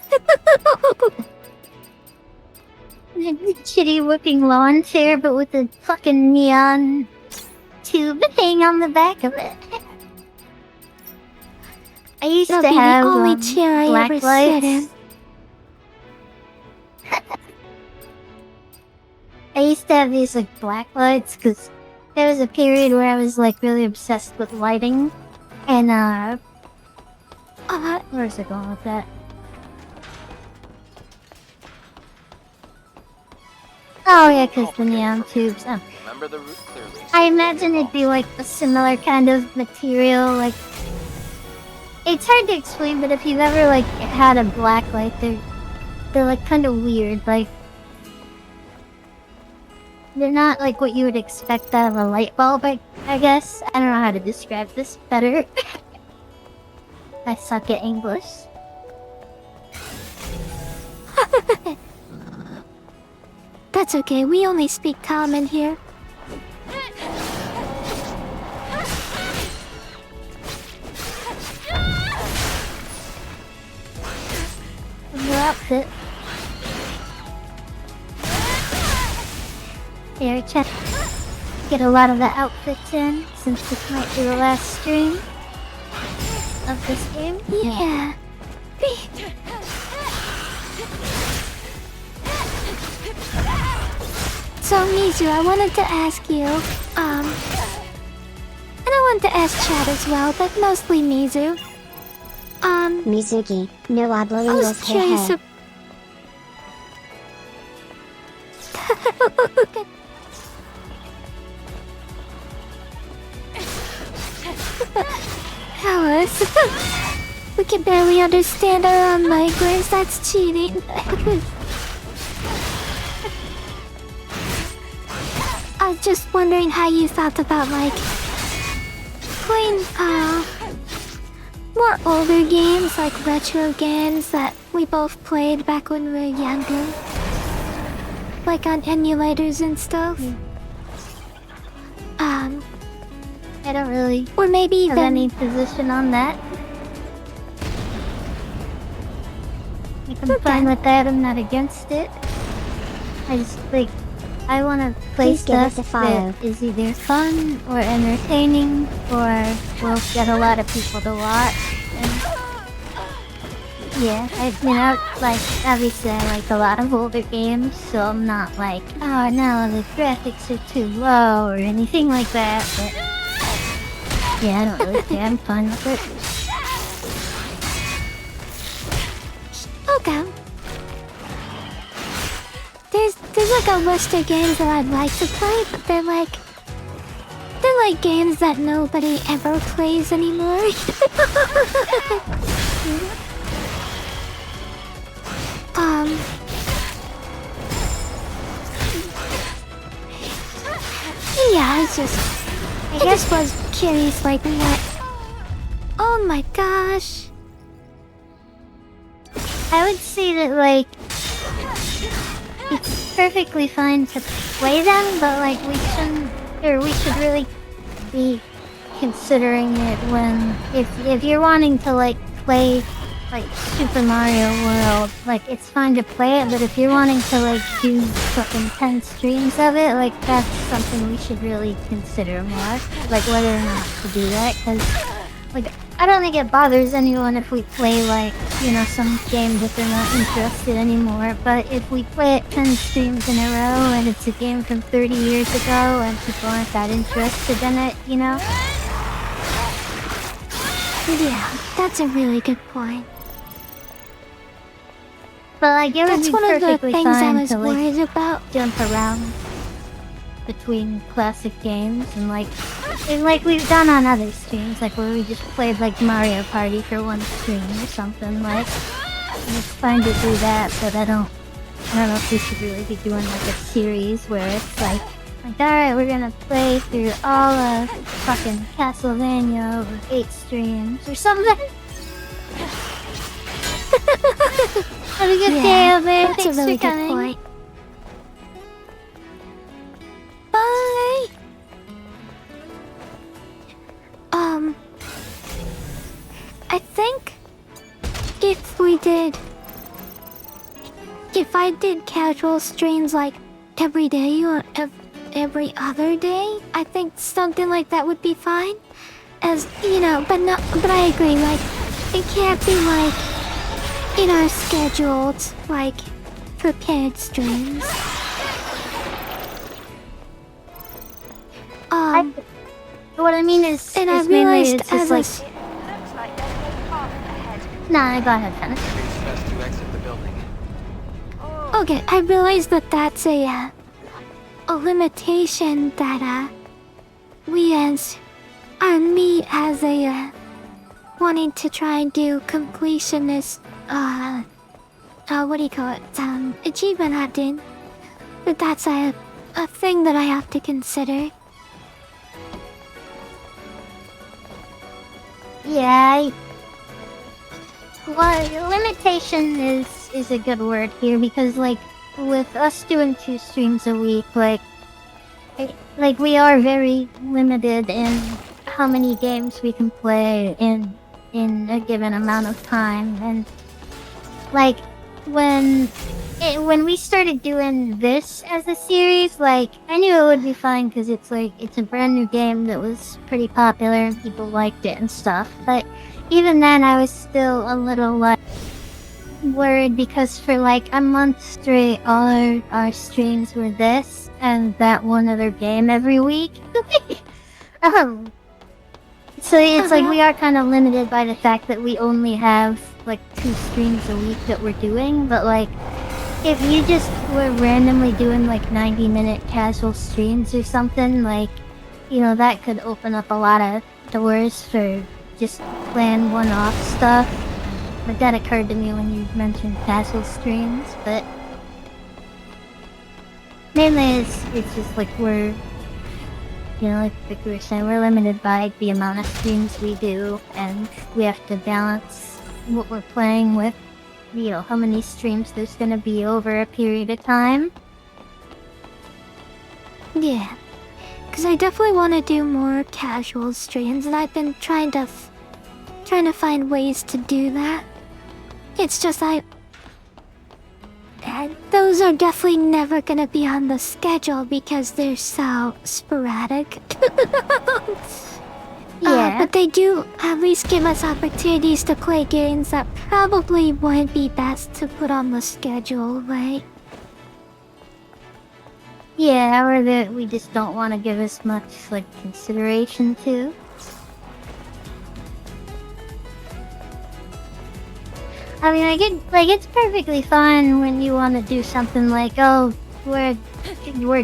The shitty looking lawn chair, but with a fucking neon tube hanging on the back of it. I used It'll to be have the only chair I black ever sit lights. in. I used to have these like black lights because there was a period where I was like really obsessed with lighting, and where's it going with that? Oh yeah, because the neon tubes. Remember the route clearly. I imagine it'd be like a similar kind of material. Like it's hard to explain, but if you've ever like had a black light, they're like kind of weird. Like they're not like what you would expect out of a light bulb. I guess I don't know how to describe this better. I suck at English. That's okay, we only speak common here. New outfit. Here, check. Get a lot of the outfits in, since this might be the last stream of this game. Yeah. So, Mizu, I wanted to ask you, and I wanted to ask Chad as well, but mostly Mizu. Mizuki, no hablo I was inglés, curious jeje. Alice, we can barely understand our own language. That's cheating. I was just wondering how you thought about like playing more older games, like retro games that we both played back when we were younger, like on emulators and stuff. I don't really Or maybe have even any position on that. I'm fine with that, I'm not against it. I just like, I want to play Please give us stuff a follow. that is either fun or entertaining or will get a lot of people to watch. And yeah, like obviously I like a lot of older games, so I'm not like, oh no, the graphics are too low or anything like that. But yeah, I don't really care. I'm fine with it. okay. There's like a list of games that I'd like to play, but they're like games that nobody ever plays anymore. Yeah, I just was curious, like what? Oh my gosh. I would say that like it's perfectly fine to play them, but like we should really be considering it when if you're wanting to like play like Super Mario World, like it's fine to play it, but if you're wanting to like do fucking 10 streams of it, like that's something we should really consider more, like whether or not to do that, because like I don't think it bothers anyone if we play like, you know, some game that they're not interested anymore, but if we play it 10 streams in a row and it's a game from 30 years ago and people aren't that interested in it, you know? Yeah, that's a really good point. But like it would That's be one of the perfectly things I fine was to like worried about. jump around between classic games and like we've done on other streams, like where we just played like Mario Party for one stream or something, like and it's fine to do that, but I don't know if we should really be doing like a series where it's like alright, we're gonna play through all of fucking Castlevania over 8 streams or something. Have a good day over there. That's Thanks a really for good coming. point. Bye. I think if I did casual streams like every day or every other day, I think something like that would be fine. As you know, but I agree. Like it can't be like in our scheduled, like, prepared streams. What I mean is, And I is mainly realized it's just like. Looks like there's no path ahead. Nah, go ahead, finish. It's best to exit the building. Okay, I realized that that's a limitation that, we as, me as a, wanting to try and do completionist, what do you call it, achievement hunting. But that's a thing that I have to consider. Yeah, well, limitation is a good word here because, like, with us doing 2 streams a week, like we are very limited in how many games we can play in a given amount of time, and like when we started doing this as a series, like, I knew it would be fine because it's a brand new game that was pretty popular and people liked it and stuff. But even then, I was still a little, like, worried because for, like, a month straight, all our streams were this and that one other game every week. So it's like we are kind of limited by the fact that we only have, like, 2 streams a week that we're doing, but, like, if you just were randomly doing like 90-minute casual streams or something, like, you know, that could open up a lot of doors for just playing one-off stuff. But that occurred to me when you mentioned casual streams, but mainly it's just like we're, you know, like we were saying, we're limited by the amount of streams we do, and we have to balance what we're playing with, you know, how many streams there's gonna be over a period of time. Yeah, because I definitely want to do more casual streams, and I've been trying to find ways to do that. It's just those are definitely never gonna be on the schedule because they're so sporadic. Yeah. But they do at least give us opportunities to play games that probably wouldn't be best to put on the schedule, right? Yeah, or that we just don't want to give as much, like, consideration to. I mean, it's perfectly fine when you want to do something like, oh, we're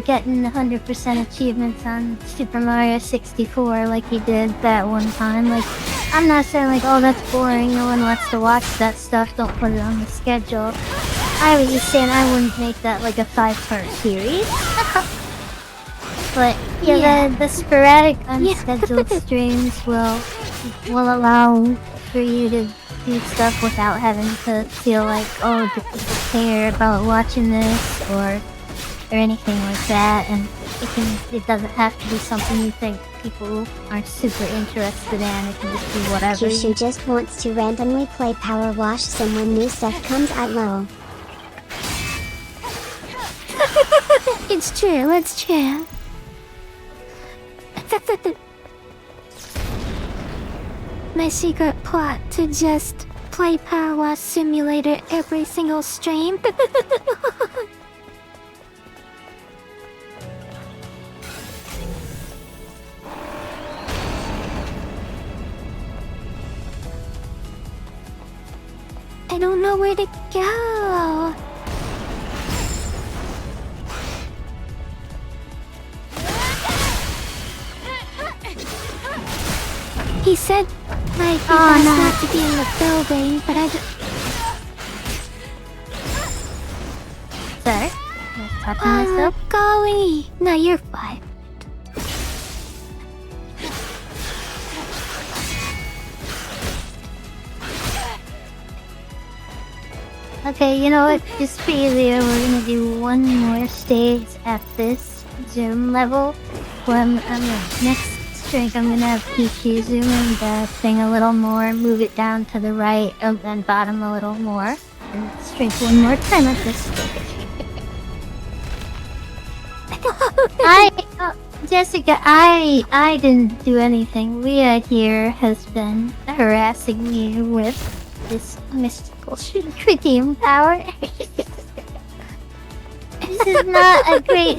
getting 100% achievements on Super Mario 64 like you did that one time. Like, I'm not saying like, oh, that's boring, no one wants to watch that stuff, don't put it on the schedule. I was just saying I wouldn't make that like a 5-part series. But yeah, the sporadic unscheduled streams will allow for you to do stuff without having to feel like, oh, do people care about watching this or anything like that. And it doesn't have to be something you think people are super interested in. It can just be whatever. Kissu just wants to randomly play Power Wash Sim when new stuff comes out. Lol. It's true, let's chill. My secret plot to just play Power Wash Simulator every single stream. I don't know where to go. He said, like, best not to be in the building, but I Sorry? I was touching myself? golly. No, you're fine. Okay, you know what? Just for easier, we're gonna do one more stage at this zoom level. Next drink, I'm gonna have Kissu zoom in the thing a little more, move it down to the right, and then bottom a little more. And let's drink one more time at this stage. Jessica, I didn't do anything. Leah here has been harassing me with this mystical redeem power. This is not a great...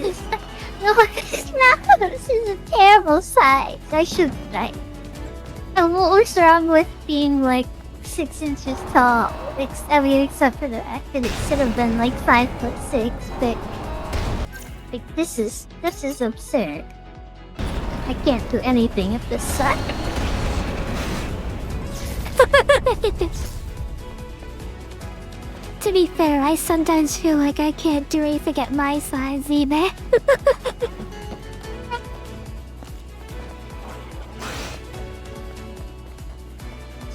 No, it's not. This is a terrible size. I should... And what was wrong with being like 6 inches tall? Except for the fact that it should have been like 5'6", but like this is absurd. I can't do anything if this sucks. To be fair, I sometimes feel like I can't do anything at my size either.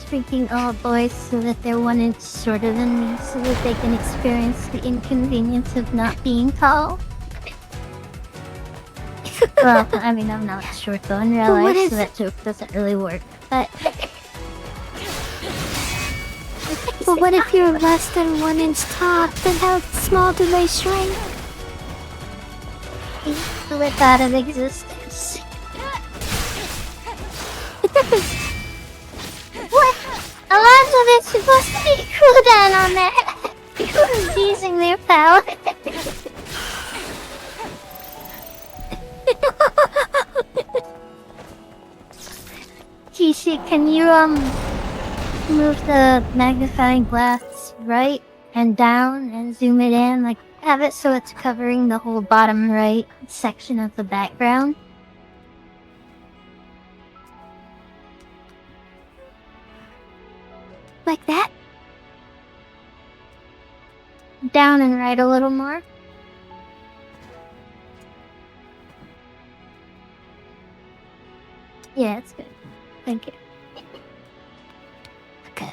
Shrinking all boys so that they're 1 inch shorter than me so that they can experience the inconvenience of not being tall. Well, I mean, I'm not short though in real life, so that joke doesn't really work. But what if you're less than 1 inch tall? Then how small do they shrink? slip out of existence. What? Alonzo, there's supposed to be a cooldown on that. Who's using their power? Kishi, can you move the magnifying glass right and down and zoom it in, like have it so it's covering the whole bottom right section of the background? Like that? Down and right a little more. Yeah, it's good. Thank you. Okay.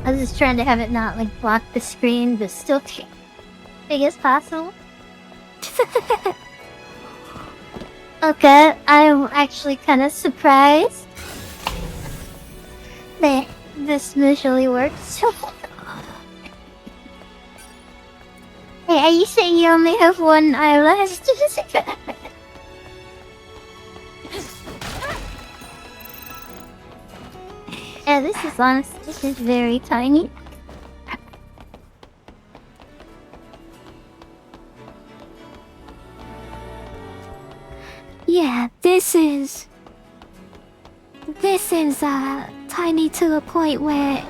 I was just trying to have it not like block the screen, but still big as possible. Okay, I'm actually kind of surprised that this visually works. Hey, are you saying you only have one eyelash? Yeah, this is very tiny. Yeah, this is tiny to the point where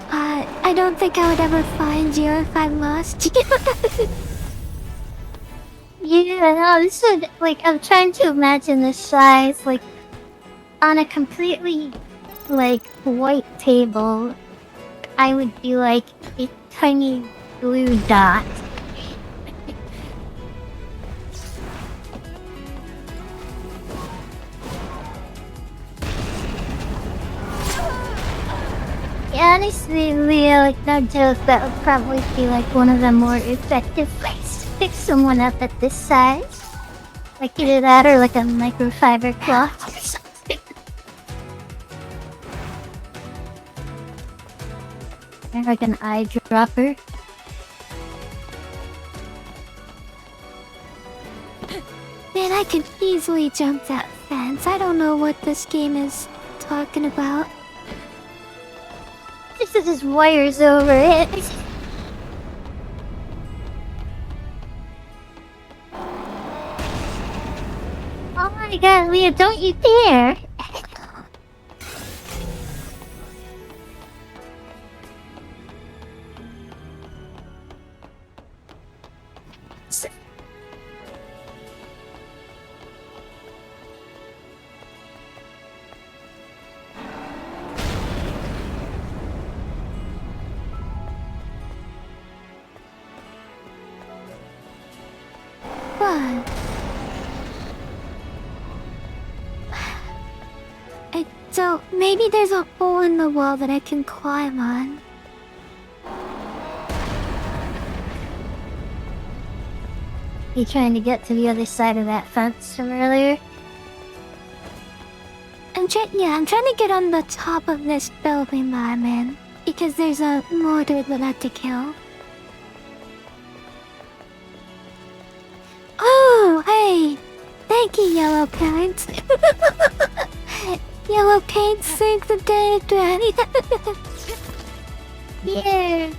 I don't think I would ever find you if I lost you. Yeah, no, this would, like, I'm trying to imagine the size, like, on a completely, like, white table, I would be like a tiny blue dot. Yeah, honestly, Leah, like, no joke, that would probably be like one of the more effective ways to pick someone up at this size. Like either that or like a microfiber cloth or something. Or like an eyedropper. Man, I can easily jump that fence. I don't know what this game is talking about. This is just wires over it. Oh my god, Leah, don't you dare! So, maybe there's a hole in the wall that I can climb on. You trying to get to the other side of that fence from earlier? I'm trying to get on the top of this building that I'm in. Because there's a mortar that I have to kill. Mizuki yellow paints. Yellow paint sink the day, Daddy. Yeah.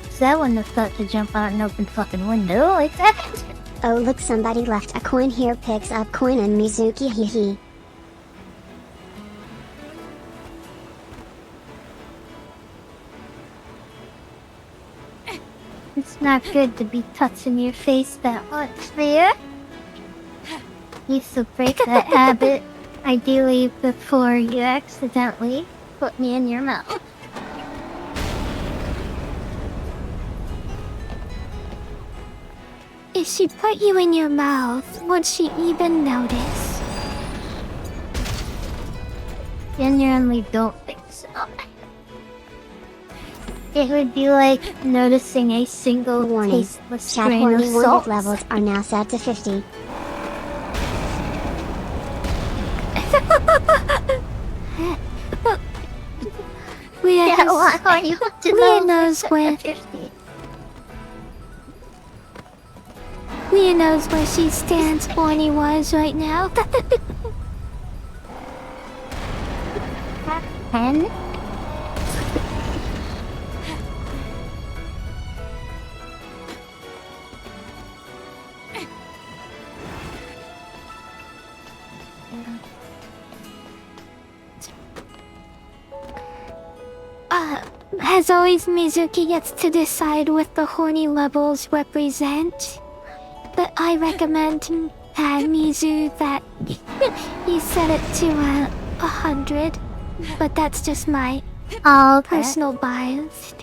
So I wouldn't have thought to jump out an open fucking window like that. Oh look, somebody left a coin here, picks up coin and Mizuki hee hee. It's not good to be touching your face that much there. Used to break that habit, ideally before you accidentally put me in your mouth. If she put you in your mouth, would she even notice? Genuinely don't think so. It would be like noticing a single Warning. tasteless Chat grain of horny wounded salt. levels are now set to 50. Yeah, why are you up to Leah those? knows where. 50. Leah knows where she stands horny-wise right now. 10? As always, Mizuki gets to decide what the horny levels represent. But I recommend, Mizu, that you set it to 100. But that's just my Oh, personal bias.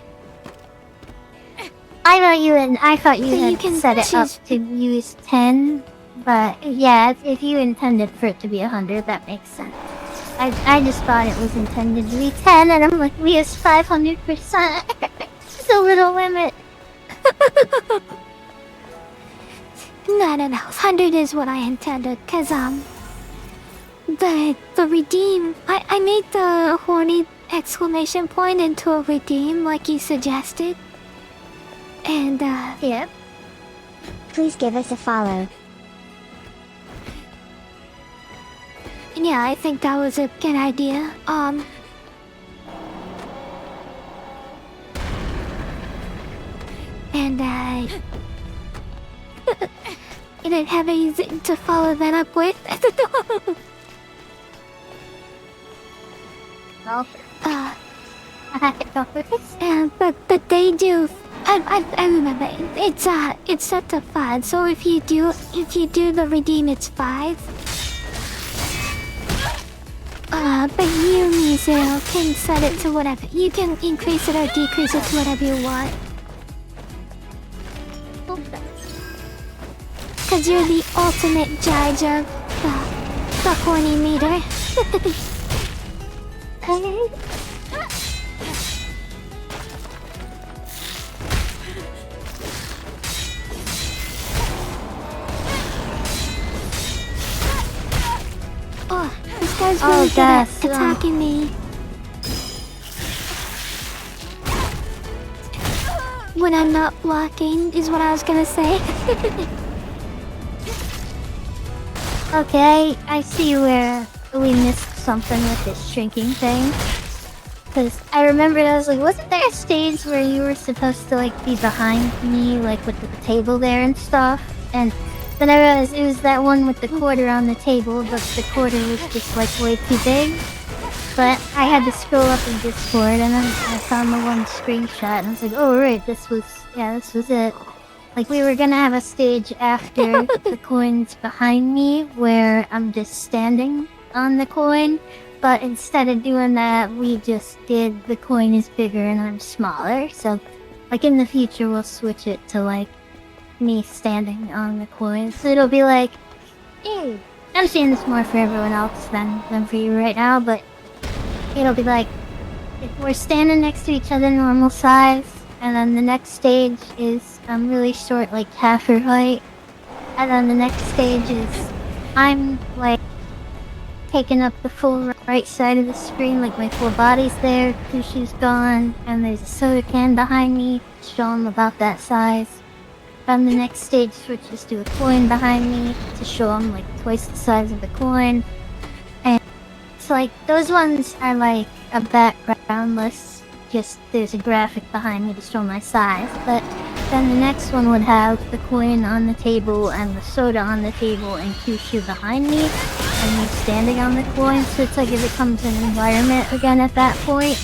I thought you So you had can set it up choose- to use 10, but yeah, if you intended for it to be 100, that makes sense. I just thought it was intended to be 10, and I'm like, we use 500%. It's a little limit. No, 100 is what I intended, cause, the redeem, I made the horny exclamation point into a redeem like you suggested. And, Yep. Please give us a follow. yeah, I think that was a good idea. And, you didn't have anything to follow that up with? No. But they do. I remember. It's set to 5. So if you do the redeem, it's 5. But you, Mizu, can set it to whatever. You can increase it or decrease it to whatever you want. Cause you're the ultimate judge of the horny meter. Oh, this guy's really good at that's, attacking me. When I'm not blocking, is what I was gonna say. Okay, I see where we missed something with this shrinking thing. Because I remembered, I was like, wasn't there a stage where you were supposed to, like, be behind me, like, with the table there and stuff? And then I realized it was that one with the quarter on the table, but the quarter was just, like, way too big. But I had to scroll up in Discord, and then I found the one screenshot, and I was like, oh, right, this was it. Like, we were gonna have a stage after the coin's behind me, where I'm just standing on the coin, but instead of doing that, we just did the coin is bigger and I'm smaller, so, like, in the future, we'll switch it to, like, me standing on the coin, so it'll be like, hey, I'm saying this more for everyone else than for you right now, but it'll be like, if we're standing next to each other normal size, and then the next stage is really short, like half her height. And then the next stage is I'm like taking up the full right side of the screen, like my full body's there, Kissu's gone, and there's a soda can behind me, showing about that size. on the next stage switches to a coin behind me to show them like twice the size of the coin. And it's like, those ones are like a backgroundless, just there's a graphic behind me to show my size. But then the next one would have the coin on the table and the soda on the table and Kissu behind me and me standing on the coin. So it's like it becomes an environment again at that point.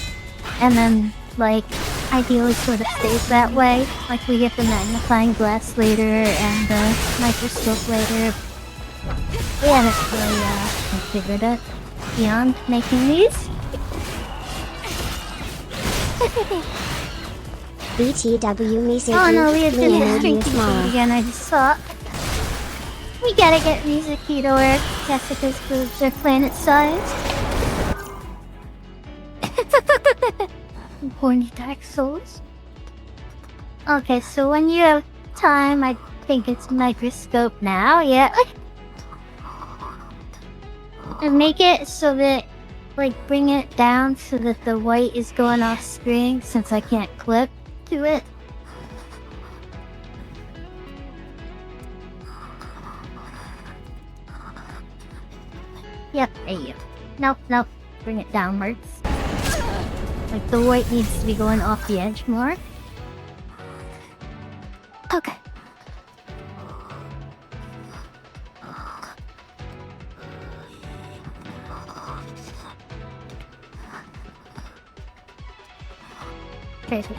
And then like ideally sort of stays that way. Like we get the magnifying glass later and the microscope later. We haven't really configured it beyond making these. BTW Mizuki. Oh no, we have to Leon get Media Streaky Small. again, I just saw. We gotta get Mizuki to work. Jessica's boobs are planet sized. Horny Dark Souls. Okay, so when you have time, I think it's microscope now, yeah. And make it so that, like, bring it down so that the white is going off screen since I can't clip to it. Yep, there you go. Nope, bring it downwards. Like, the white needs to be going off the edge more. Okay. Crazy.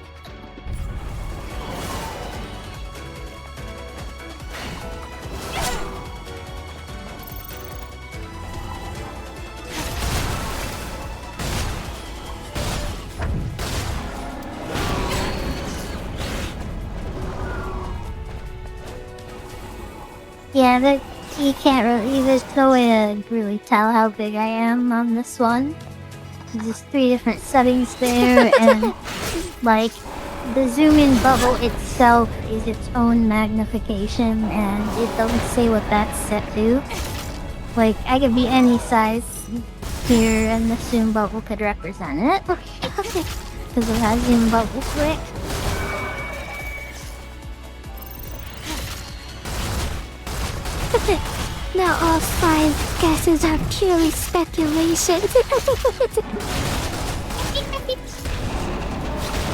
Yeah, you can't really, there's no way to really tell how big I am on this one. There's 3 different settings there, and like, the zoom in bubble itself is its own magnification, and it doesn't say what that's set to. Like, I could be any size here, and the zoom bubble could represent it. Because it has zoom bubble switch. Now all size guesses are purely speculation.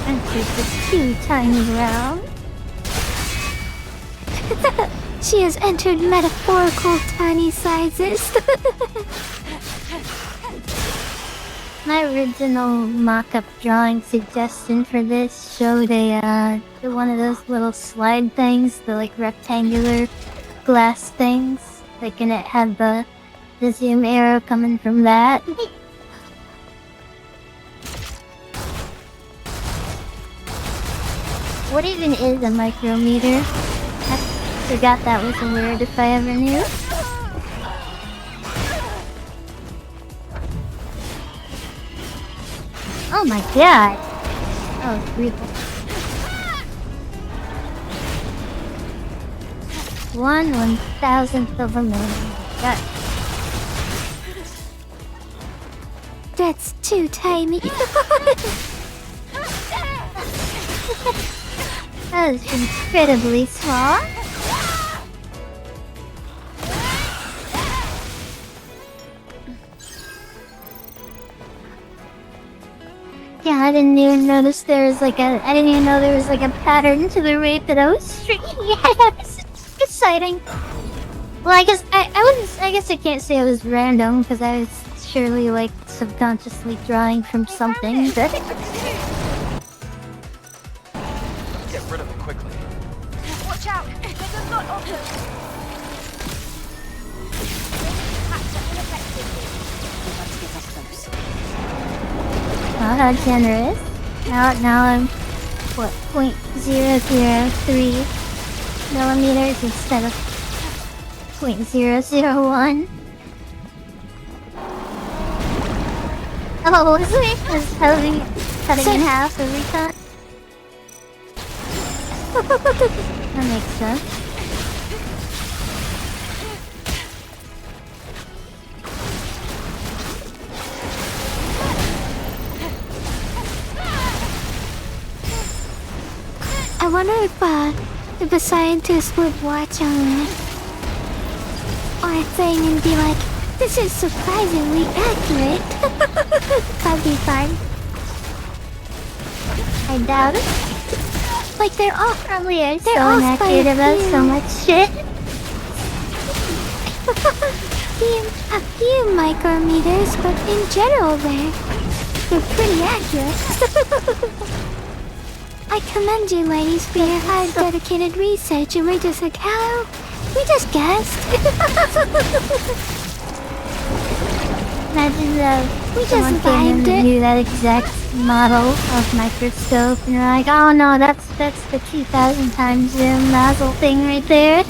And she's just too tiny round. She has entered metaphorical tiny sizes. My original mock-up drawing suggestion for this showed one of those little slide things, the like rectangular glass things. Like, and it had the zoom arrow coming from that. What even is a micrometer? I forgot that was a word if I ever knew. Oh my god! Oh, it's real. 1/1000th of a millimeter. God. That's too tiny. That is incredibly small. Yeah, I didn't even notice there was like I didn't even know there was like a pattern to the rate that I was streaking. Yeah, it's exciting. Well, I guess I guess I can't say it was random because I was surely like subconsciously drawing from something. But Get rid of it quickly. Watch out! There's a lot of them! Let's get up close. wow, how generous. Now I'm what 0.003 millimeters instead of 0.001. Oh, was it? Was cutting in half every time? That makes sense. I wonder if if a scientist would watch our thing and be like, this is surprisingly accurate. That'd be fun. I doubt it. Like they're all Probably are so They're off by inaccurate a about few. so much shit. a few micrometers, but in general they're pretty accurate. I commend you ladies for your hard dedicated research, and we're just like, how? We just guessed. Imagine We someone just came in vibed and it. knew that exact model of microscope, and you're like, oh no, that's the 2,000 times zoom nozzle thing right there.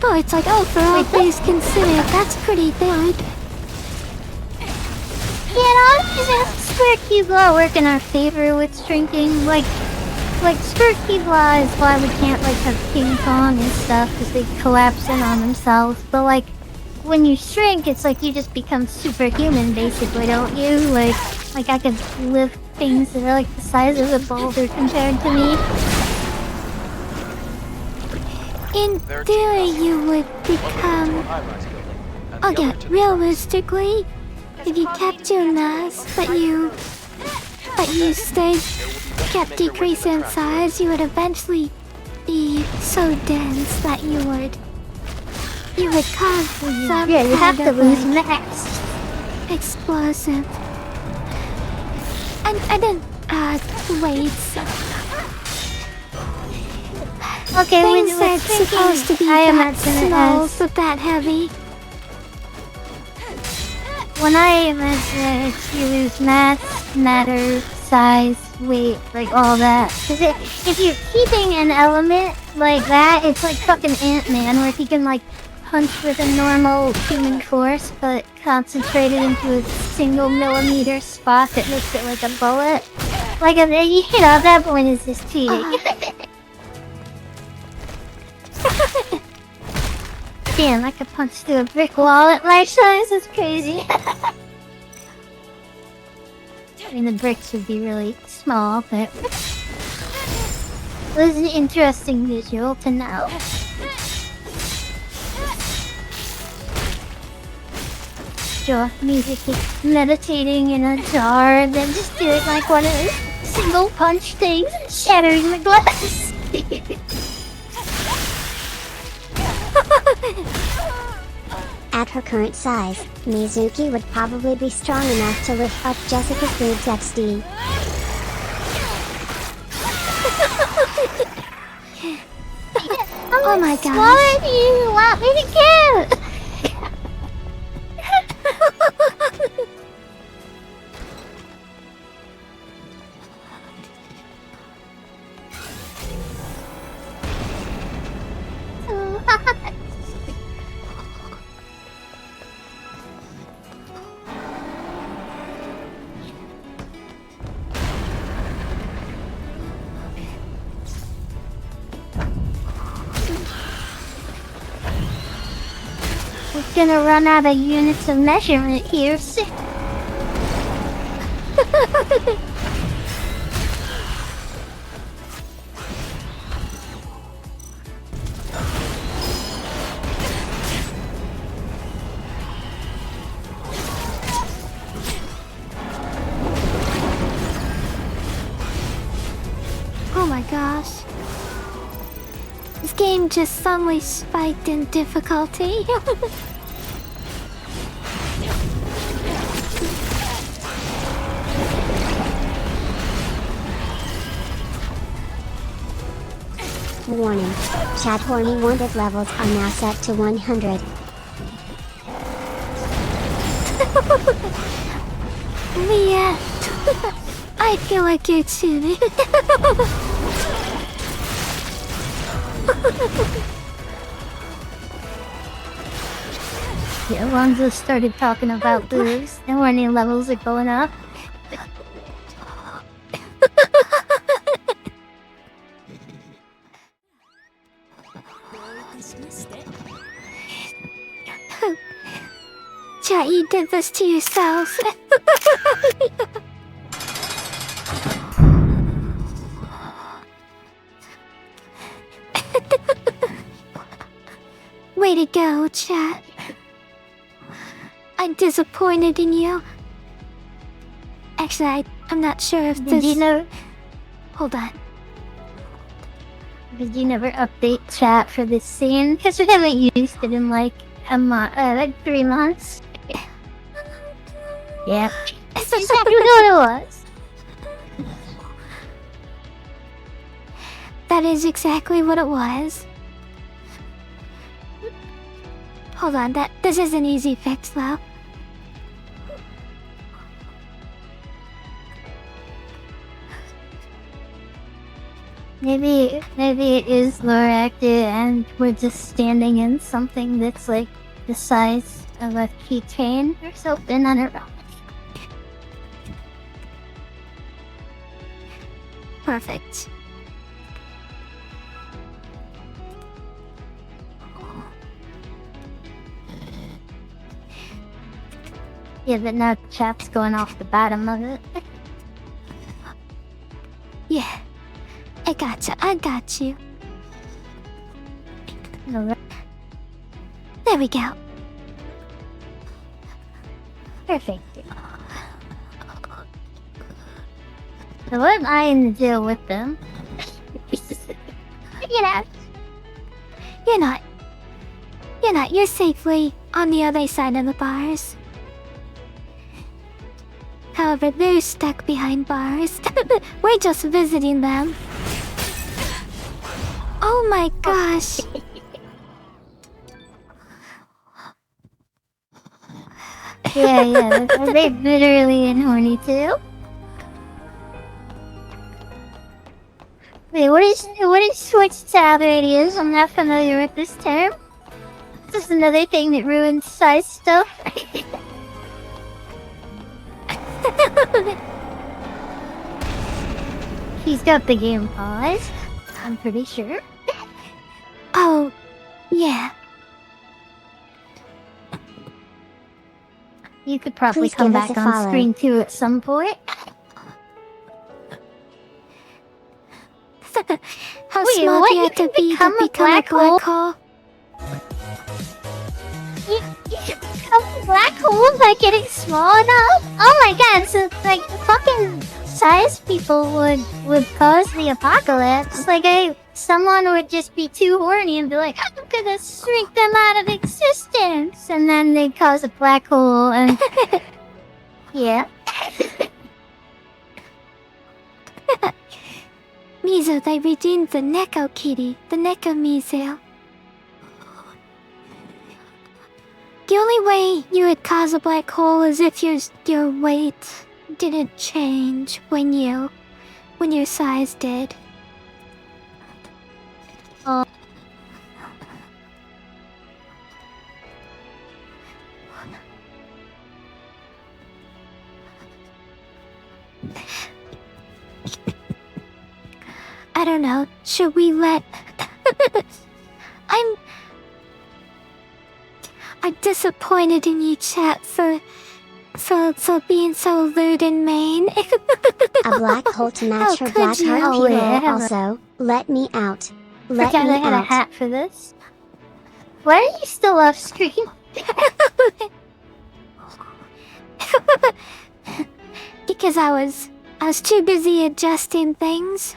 Oh, it's like, oh, for all things considered, that's pretty good. Squirt cube law work in our favor with shrinking. Like squirt cube law is why we can't like have ping pong and stuff because they collapse in on themselves. But like when you shrink, it's like you just become superhuman, basically, don't you? Like I could lift things that are like the size of a boulder compared to me. In theory, you would become... Oh yeah, realistically, if you kept your mass, but you kept decreasing in size, you would eventually be so dense that you would cause some Yeah, you have kind to of, lose like, mass. explosive. And then, weights. Okay, Things when that's supposed to be I that imagine it small as but that heavy. when I imagine it, you lose mass, matter, size, weight, like all that. Because if you're keeping an element like that, it's like fucking Ant-Man, where he can like punch with a normal human force, but concentrate it into a single millimeter spot that makes it like a bullet. Like, at that point is just cheating. Damn, I could punch through a brick wall at life size, that's crazy. I mean, the bricks would be really small, but... It was an interesting visual to know. Sure, music is meditating in a jar, and then just doing like one of those single punch things, shattering the glass. At her current size, Mizuki would probably be strong enough to lift up Jessica's boobs XD. Oh my gosh. What do you want me to get? We're gonna run out of units of measurement here soon. Oh my gosh. This game just suddenly spiked in difficulty. Warning. Chat horny wanted levels are now set to 100. Mia, I feel like you're cheating. Yeah, Alonzo started talking about boobs, and warning levels are going up. Chat, you did this to yourselves. Way to go, chat. I'm disappointed in you. Actually, I'm not sure if this... Did you know? Hold on. Did you never update chat for this scene? Because we haven't used it in like a month, like 3 months. Yeah. That's exactly what it was. That is exactly what it was. Hold on, this is an easy fix though. Maybe it is lower active and we're just standing in something that's like the size of a keychain or something. I don't know. Perfect. Yeah, but now chat's going off the bottom of it. Yeah. I got you. Alright. There we go. Perfect. So what am I in the deal with them? You know. You're not. You're safely on the other side of the bars. However, they're stuck behind bars. We're just visiting them. Oh my gosh. Yeah. Are they literally and horny too? Wait, what is switch tab radius? I'm not familiar with this term. This is another thing that ruins size stuff. He's got the game paused, I'm pretty sure. Oh, yeah. You could probably Please come give us back a on follow. screen too at some point. How Wait, small what? do you You have to can be become to a become a black black hole? You can become a black hole by getting small enough? Oh my god, so like fucking size people would cause the apocalypse. Like someone would just be too horny and be like, I'm gonna shrink them out of existence, and then they'd cause a black hole and yeah. Mizu, they redeemed the Neko kitty, the Neko Mizu. The only way you would cause a black hole is if your weight didn't change when your size did. I don't know. Should we let... I'm disappointed in you, chat, for being so lewd and mean. A black hole to match her could black you? heart Oh, people. yeah. Also, let me out. Let Forgot me I had a out. hat for this. Why are you still off screen? Because I was too busy adjusting things.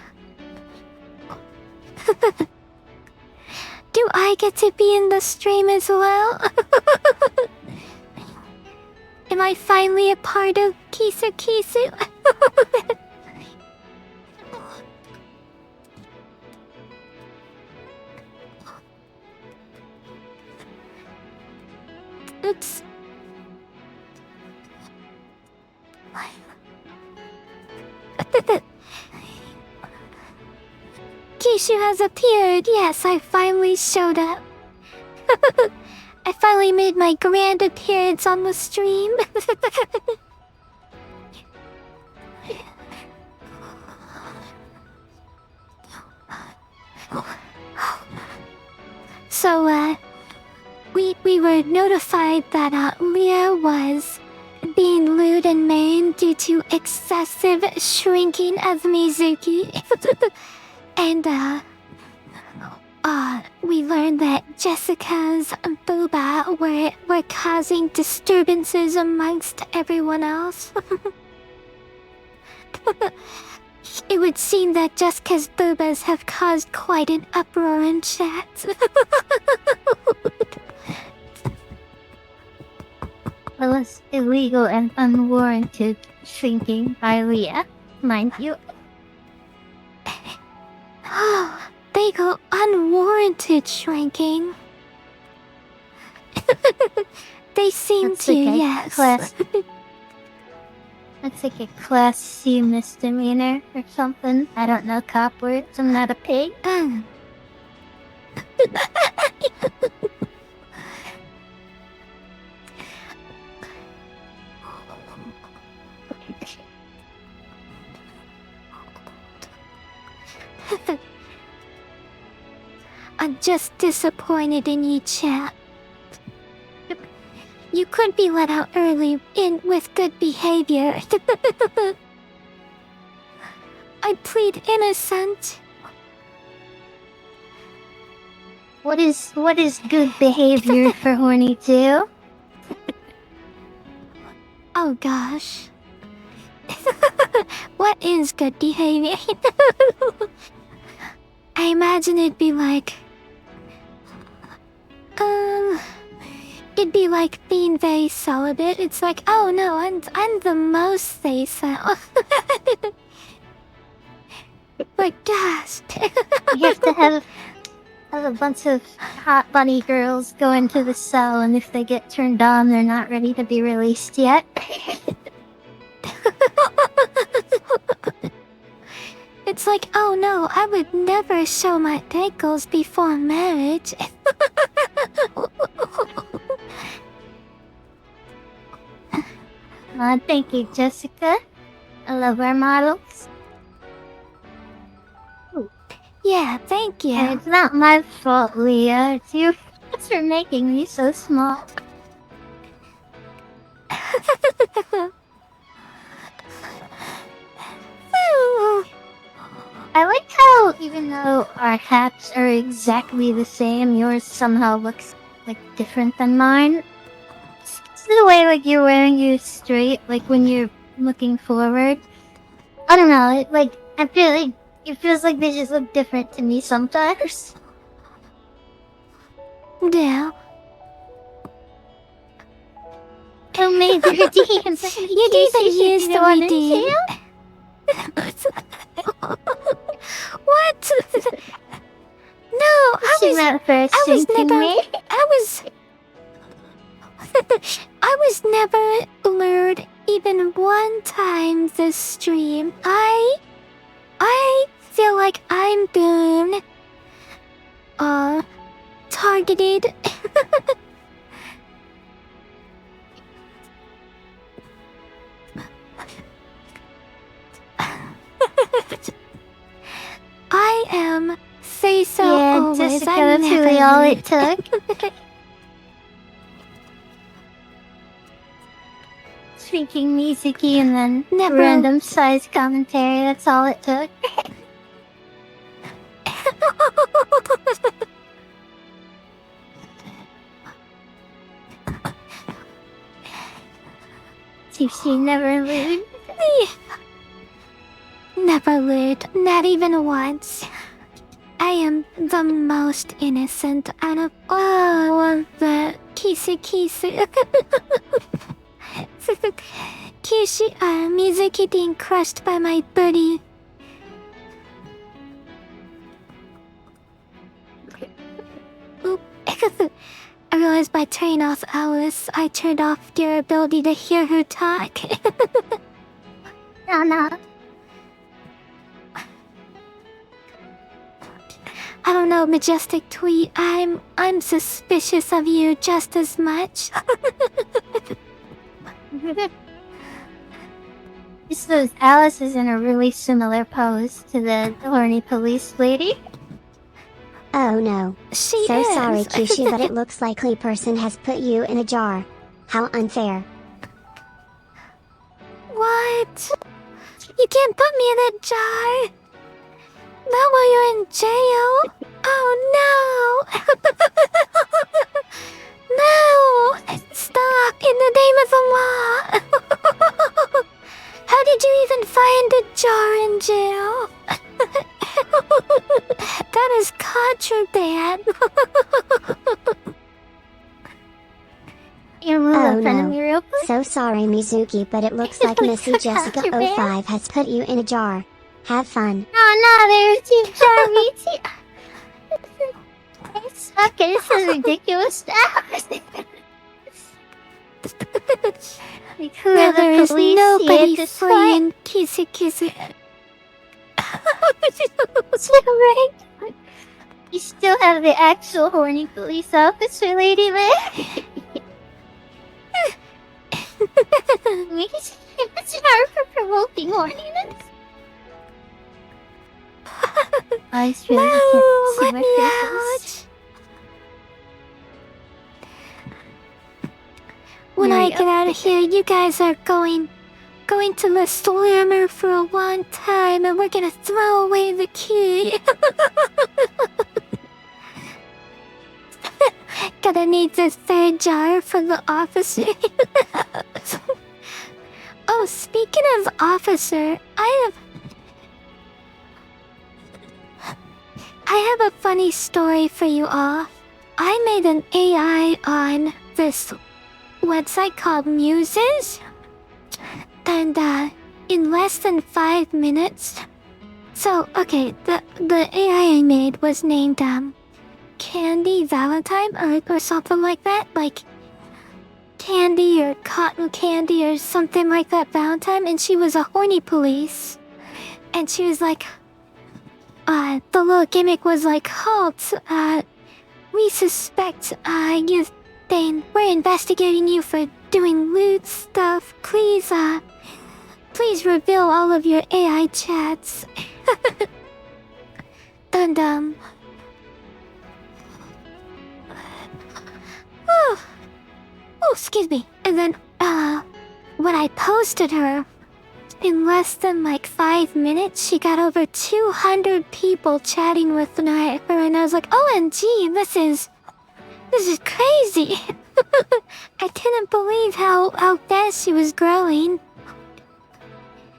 Do I get to be in the stream as well? Am I finally a part of KissuKissu? It's... Kissu has appeared. Yes, I finally showed up. I finally made my grand appearance on the stream. So, we we were notified that Leah was being lewd and mean due to excessive shrinking of Mizuki. And we learned that Jessica's booba were causing disturbances amongst everyone else. It would seem that Jessica's boobas have caused quite an uproar in chat. Well, it's illegal and unwarranted shrinking by Leah, mind you. Oh, they go unwarranted shrinking. They seem That's to, like a yes. That's like a Class C misdemeanor or something. I don't know cop words. I'm not a pig. I'm just disappointed in you, chat. You could be let out early in with good behavior. I plead innocent. What is good behavior for horny too? Oh gosh. What is good behavior? I imagine it'd be like... It'd be like being very celibate. It's like, oh no, I'm the most say so. But gosh. You have to have a bunch of hot bunny girls go into the cell, and if they get turned on, they're not ready to be released yet. It's like, oh no, I would never show my ankles before marriage. Thank you, Jessica. I love our models. Yeah, thank you. And it's not my fault, Leah. It's your fault for making me so small. I like how, even though our hats are exactly the same, yours somehow looks, like, different than mine. It's the way, like, you're wearing yours straight, like, when you're looking forward. I don't know, I feel like it feels like they just look different to me sometimes. Yeah. Oh, maybe redeems. You'd even use the redeem. What? No, I was never lured even one time this stream. I feel like I'm being targeted. I am say so always. Jessica, I'm that's never really all rude. it took. Speaking Mizuki and then Never. random size commentary, that's all it took. She never lose. Never lured, not even once. I am the most innocent out of all of the KissuKissu. Mizuki being crushed by my buddy. Oop. I realized by turning off Alice, I turned off your ability to hear her talk. No. I don't know, Majestic Tweet. I'm suspicious of you just as much. So Alice is in a really similar pose to the horny police lady. Oh no. She So is. sorry, Kissu, but it looks likely person has put you in a jar. How unfair. What? You can't put me in a jar. Not while you're in jail. Oh no. No. Stop in the name of the law. How did you even find a jar in jail? That is contraband. You remove Oh in front of no. me real quick? So sorry, Mizuki, but it looks like Missy Jessica 05 has put you in a jar. Have fun. No, there's you, Charlie. Okay, this is ridiculous. Like, who are There the is police nobody here to free in KissuKissu. right? You still have the actual horny police officer, Lady May? It's hard for provoking horniness. I really No, can't see let my me face. When There I you get go. out of here, you guys are going to the slammer for a long time, and we're gonna throw away the key. Gonna need the third jar for the officer. Oh, speaking of officer, I have a funny story for you all. I made an AI on this website called Muses, and in less than 5 minutes. So okay, the AI I made was named Candy Valentine or something like that, like Candy or Cotton Candy or something like that Valentine, and she was a horny police, and she was like, the little gimmick was like, halt, we suspect we're investigating you for doing lewd stuff. Please reveal all of your AI chats. And oh, excuse me. And then when I posted her, in less than like 5 minutes, she got over 200 people chatting with her, and I was like, OMG, this is crazy. I didn't believe how fast she was growing.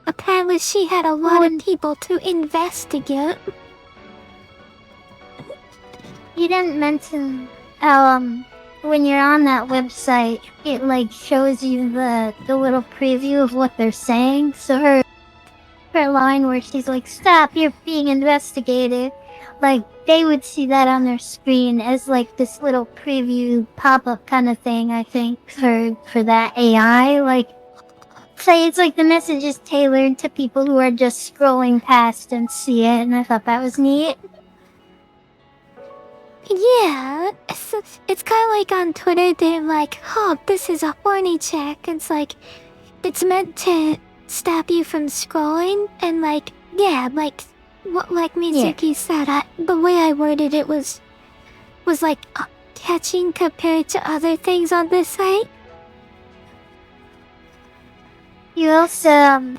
Apparently she had a lot of people to investigate. You didn't mention how, when you're on that website, it like shows you the little preview of what they're saying. So her line where she's like, "Stop! You're being investigated." Like they would see that on their screen as like this little preview pop-up kind of thing. I think for that AI, like say it's like the message is tailored to people who are just scrolling past and see it, and I thought that was neat. Yeah, it's kind of like on Twitter, they're like, oh, this is a horny check. It's like, it's meant to stop you from scrolling, and like, yeah, like, what like Mizuki said, the way I worded it was like catching compared to other things on this site. You also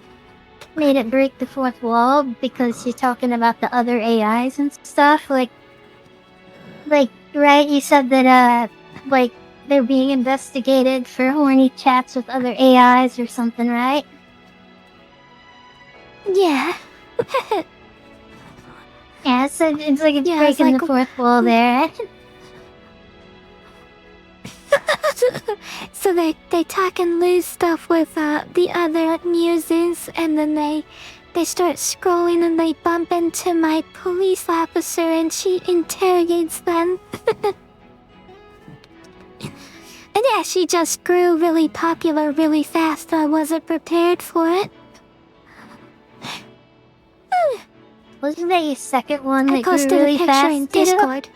made it break the fourth wall because you're talking about the other AIs and stuff, like, right, you said that, like, they're being investigated for horny chats with other AIs or something, right? Yeah. Yeah, so it's like it's Yeah, it's breaking like- the fourth wall there. So they talk and lose stuff with the other muses, and then they start scrolling and they bump into my police officer and she interrogates them. And yeah, she just grew really popular really fast. I wasn't prepared for it. Wasn't that your second one I that grew posted really a picture fast? in Did it? Discord.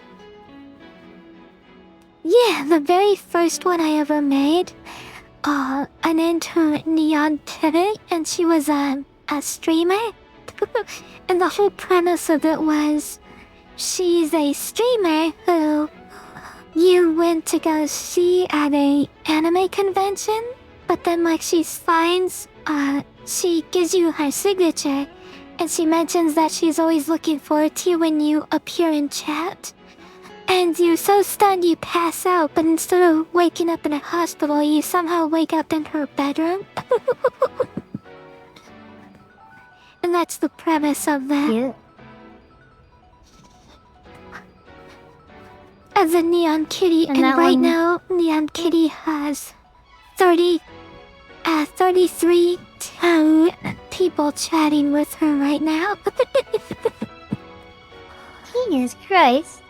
Yeah, the very first one I ever made. An intern Neon did it, and she was a streamer. And the whole premise of it was she's a streamer who you went to go see at a anime convention, but then like she finds, she gives you her signature, and she mentions that she's always looking forward to you when you appear in chat. And you're so stunned you pass out, but instead of waking up in a hospital, you somehow wake up in her bedroom. And that's the premise of that. Yeah. As a Neon Kitty, and that right one- now, Neon Kitty has 33 people chatting with her right now. Jesus Christ.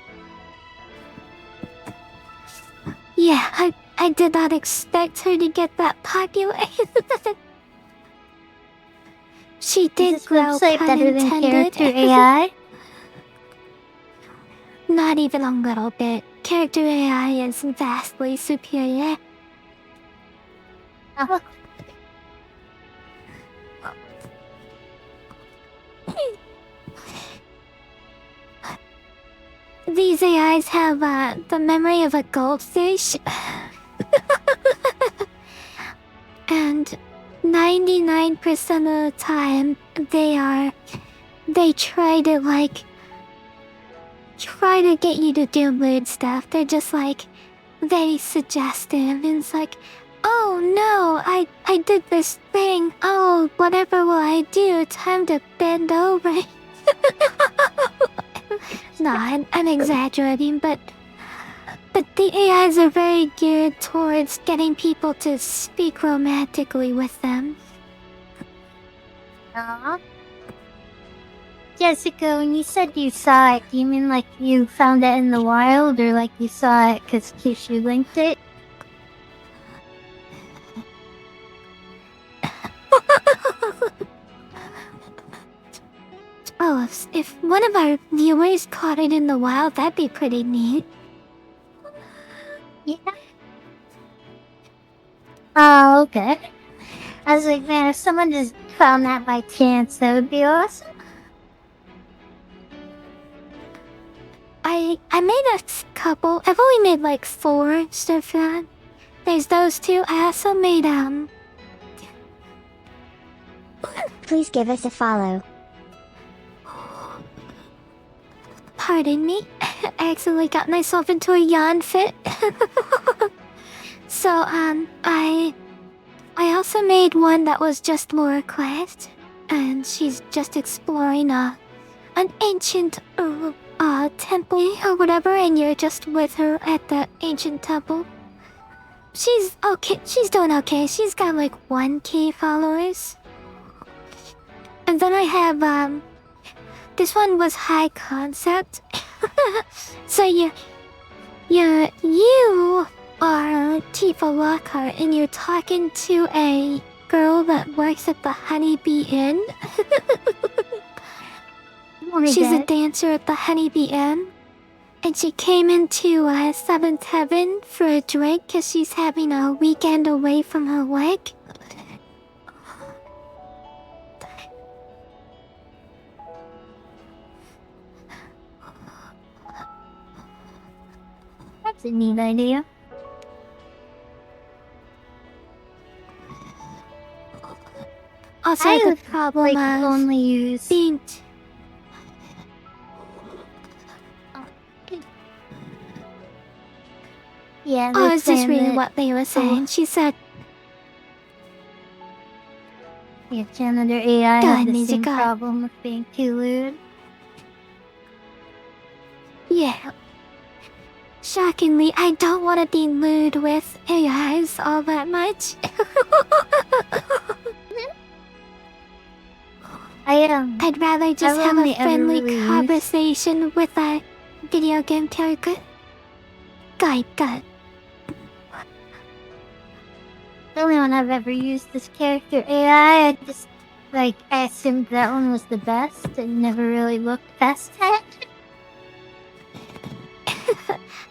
Yeah, I did not expect her to get that popular. She did Is this grow, website pun better than intended. character AI? Not even a little bit. Character AI is vastly superior. Oh. These AIs have the memory of a goldfish. And 99% of the time, they try to get you to do weird stuff. They're just like very suggestive, and it's like, oh no, I did this thing. Oh, whatever will I do? Time to bend over. No, I'm exaggerating, but the AIs are very geared towards getting people to speak romantically with them. Aww. Jessica, when you said you saw it, do you mean like you found it in the wild, or like you saw it because Kishu linked it? Oh, if one of our viewers caught it in the wild, that'd be pretty neat. Yeah. Oh, okay. I was like, man, if someone just found that by chance, that would be awesome. I made a couple. I've only made like 4 so far. There's those 2. I also made Please give us a follow. Pardon me. I accidentally got myself into a yawn fit. So I also made one that was just Laura Quest, and she's just exploring an ancient temple or whatever, and you're just with her at the ancient temple. She's okay. She's doing okay. She's got like 1K followers. And then I have this one was high concept. So you are Tifa Lockhart, and you're talking to a girl that works at the Honeybee Inn. She's a dancer at the Honeybee Inn, and she came into 7th Heaven for a drink because she's having a weekend away from her work. That's a neat idea. Also, I the would problem like of only use being yeah. I was just reading what what they were saying. She said, yeah, janitor AI God, has the needs a same guy. problem with being too lewd. yeah. Shockingly, I don't want to be lewd with AIs all that much. I'd rather just have a only ever friendly really used- conversation with a video game character. God. The only one I've ever used this character AI, I just I assumed that one was the best and never really looked past that.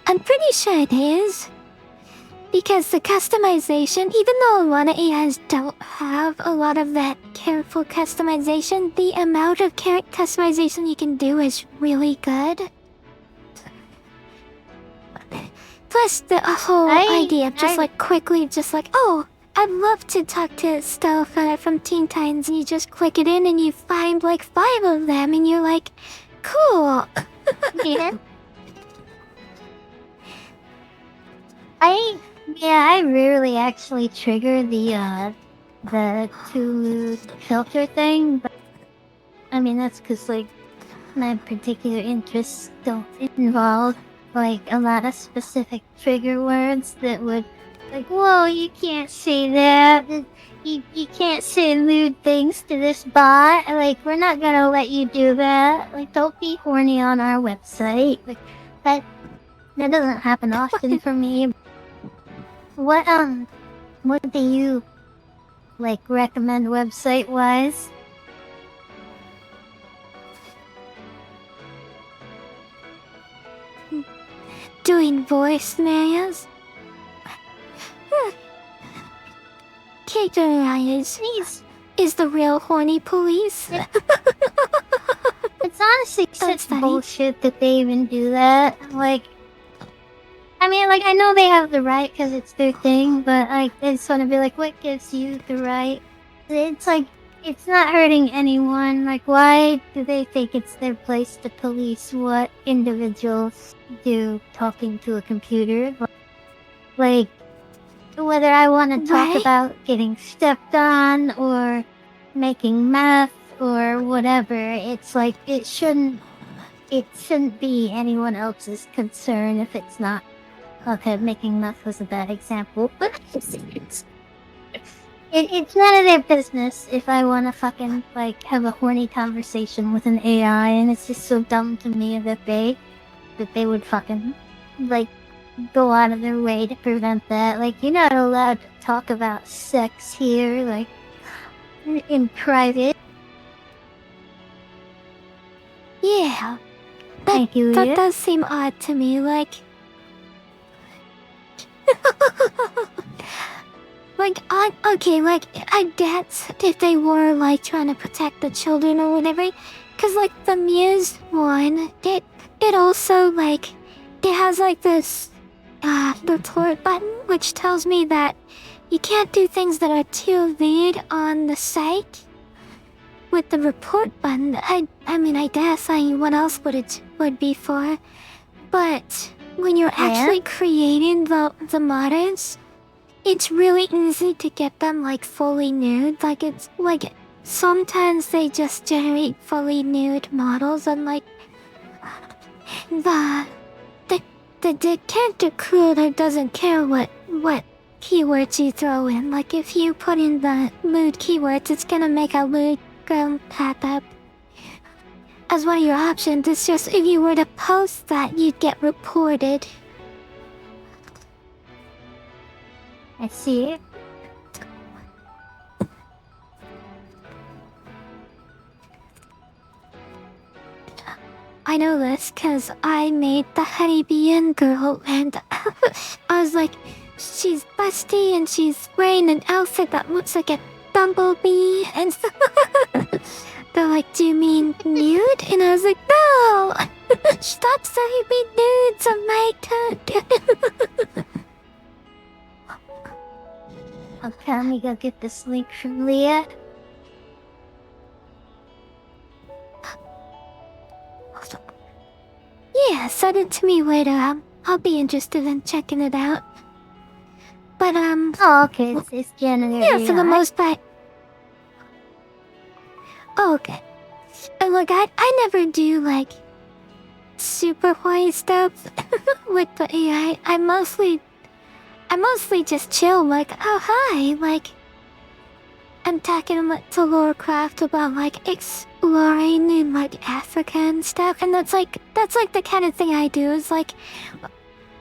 I'm pretty sure it is. Because the customization, even though a lot of AIs don't have a lot of that careful customization, the amount of customization you can do is really good. plus the whole idea of just I- like quickly, just like, oh, I'd love to talk to Starfire from Teen Titans, and you just click it in and you find like 5 of them, and you're like, cool. Yeah. I rarely actually trigger the two filter thing, but I mean that's because like my particular interests don't involve like a lot of specific trigger words that would like, whoa, you can't say that. You can't say lewd things to this bot. Like, we're not gonna let you do that. Like, don't be horny on our website. Like, that doesn't happen often for me. What do you, like, recommend website-wise? Doing voicemails. Kate is the real horny police. It's honestly such funny. bullshit that they even do that. Like, I mean, like, I know they have the right because it's their thing, but, like, I just want to be like, what gives you the right? It's like, it's not hurting anyone. Like, why do they think it's their place to police what individuals do talking to a computer? Like, whether I want to talk Right? about getting stepped on or making meth or whatever, it's like, it shouldn't be anyone else's concern if it's not. Okay, making meth was a bad example, but it's none of their business if I want to fucking, like, have a horny conversation with an AI, and it's just so dumb to me that they would fucking, like, go out of their way to prevent that. Like, you're not allowed to talk about sex here, like, in private. Yeah. Thank you, That Leah. does seem odd to me, like... like, okay, like, I guess if they were, like, trying to protect the children or whatever, because, like, the Muse one, it also, like, it has, like, this, report button, which tells me that you can't do things that are too lewd on the site. With the report button, I mean, I guess, what else would it be for? But when you're actually creating the models, it's really easy to get them, like, fully nude. Like, it's, like, sometimes they just generate fully nude models, and, like, the character creator doesn't care what keywords you throw in. Like, if you put in the lewd keywords, it's gonna make a lewd girl pop up as one of your options. It's just if you were to post that, you'd get reported. I see. I know this because I made the Honeybee Inn girl, and I was like, she's busty and she's wearing an outfit that looks like a bumblebee, and they're like, do you mean nude? And I was like, no! Stop saying me nudes on my turn. Okay, let me go get this link from Leah. Yeah, send it to me later. I'll be interested in checking it out. But, Oh, okay, it's generated. yeah, for the most part. Oh, okay. And look, I never do, like, super horny stuff with the AI. I mostly just chill, like, oh, hi, like, I'm talking to Lorecraft about, like, exploring in, like, Africa and stuff, and that's like the kind of thing I do, is, like,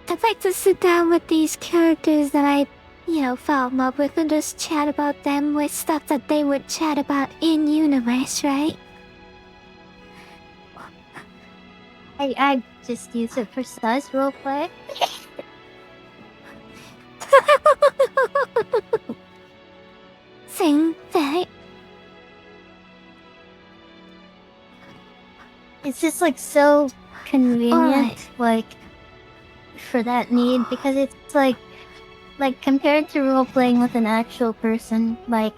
I'd like to sit down with these characters that I, you know, fell in love with and just chat about them with stuff that they would chat about in universe, right? I just use it for size roleplay. Same thing. It's just like so convenient, like for that need because it's like compared to role playing with an actual person, like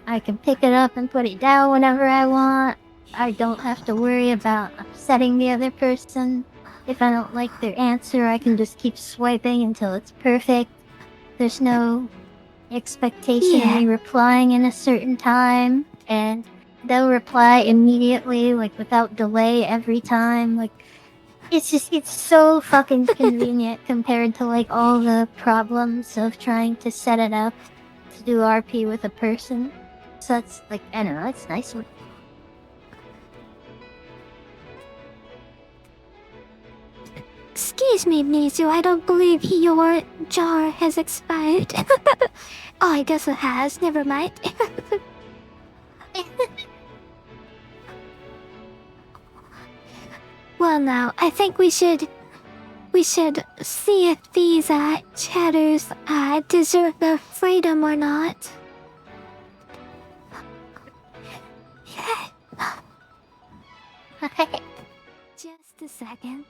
I can pick it up and put it down whenever I want. I don't have to worry about upsetting the other person. If I don't like their answer, I can just keep swiping until it's perfect. There's no expectation of me replying in a certain time, and they'll reply immediately, like without delay every time. Like, it's so fucking convenient compared to like all the problems of trying to set it up to do RP with a person. So that's like, I don't know, it's nice. Excuse me, Mizu, I don't believe your jar has expired. Oh, I guess it has. Never mind. Well, now, I think we should see if these chatters deserve their freedom or not. Just a second.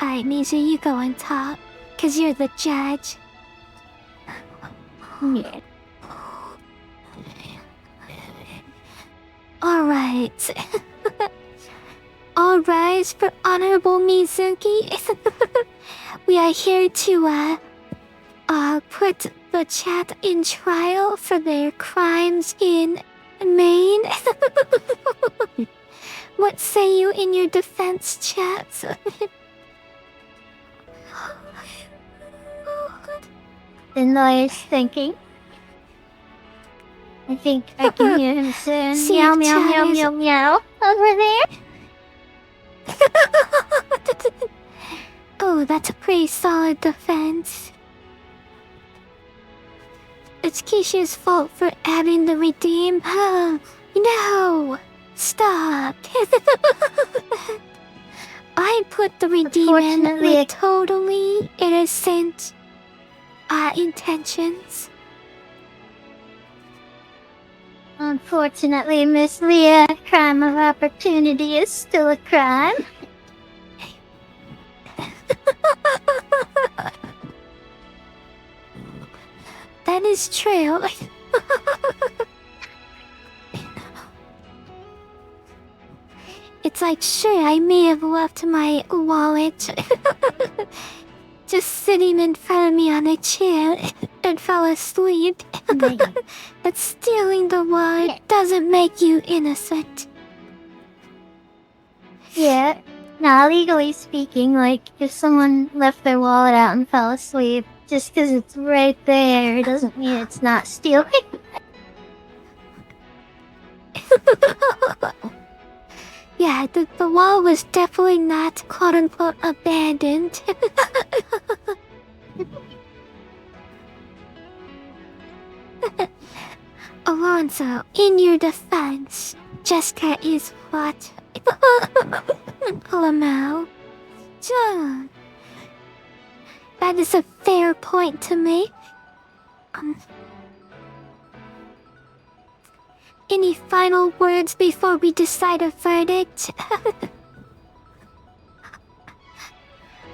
Alright, Mizu, you go on top, cause you're the judge. Yeah. Alright. All rise for Honorable Mizuki. We are here to, put the chat in trial for their crimes in Maine. What say you in your defense, chat? The lawyer's thinking. I think I can hear him soon. See Meow if meow Chad meow is- meow meow over there. Oh, that's a pretty solid defense. It's Kissu's fault for adding the redeem. No! Stop! I put the redeem in Unfortunately, with totally innocent intentions. Unfortunately, Miss Leah, crime of opportunity is still a crime. That is true. It's like, sure, I may have left my wallet just sitting in front of me on a chair and fell asleep. But stealing the wallet doesn't make you innocent. Yeah. Now, legally speaking, like, if someone left their wallet out and fell asleep, just because it's right there doesn't mean it's not stealing. Yeah, the wall was definitely not quote-unquote abandoned. Alonso, in your defense, Jessica is what? Lamau. John. That is a fair point to make. Any final words before we decide a verdict?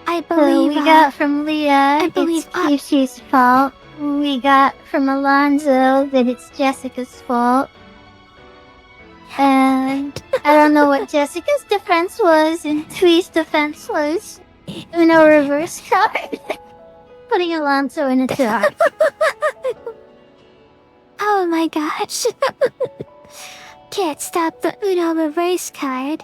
I believe we got from Leah, believe it's Kissu's fault. We got from Alonzo that it's Jessica's fault. And I don't know what Jessica's defense was, and Twee's defense was Uno reverse card. Putting Alonzo in a jar. Oh my gosh. Can't stop the Uno reverse card.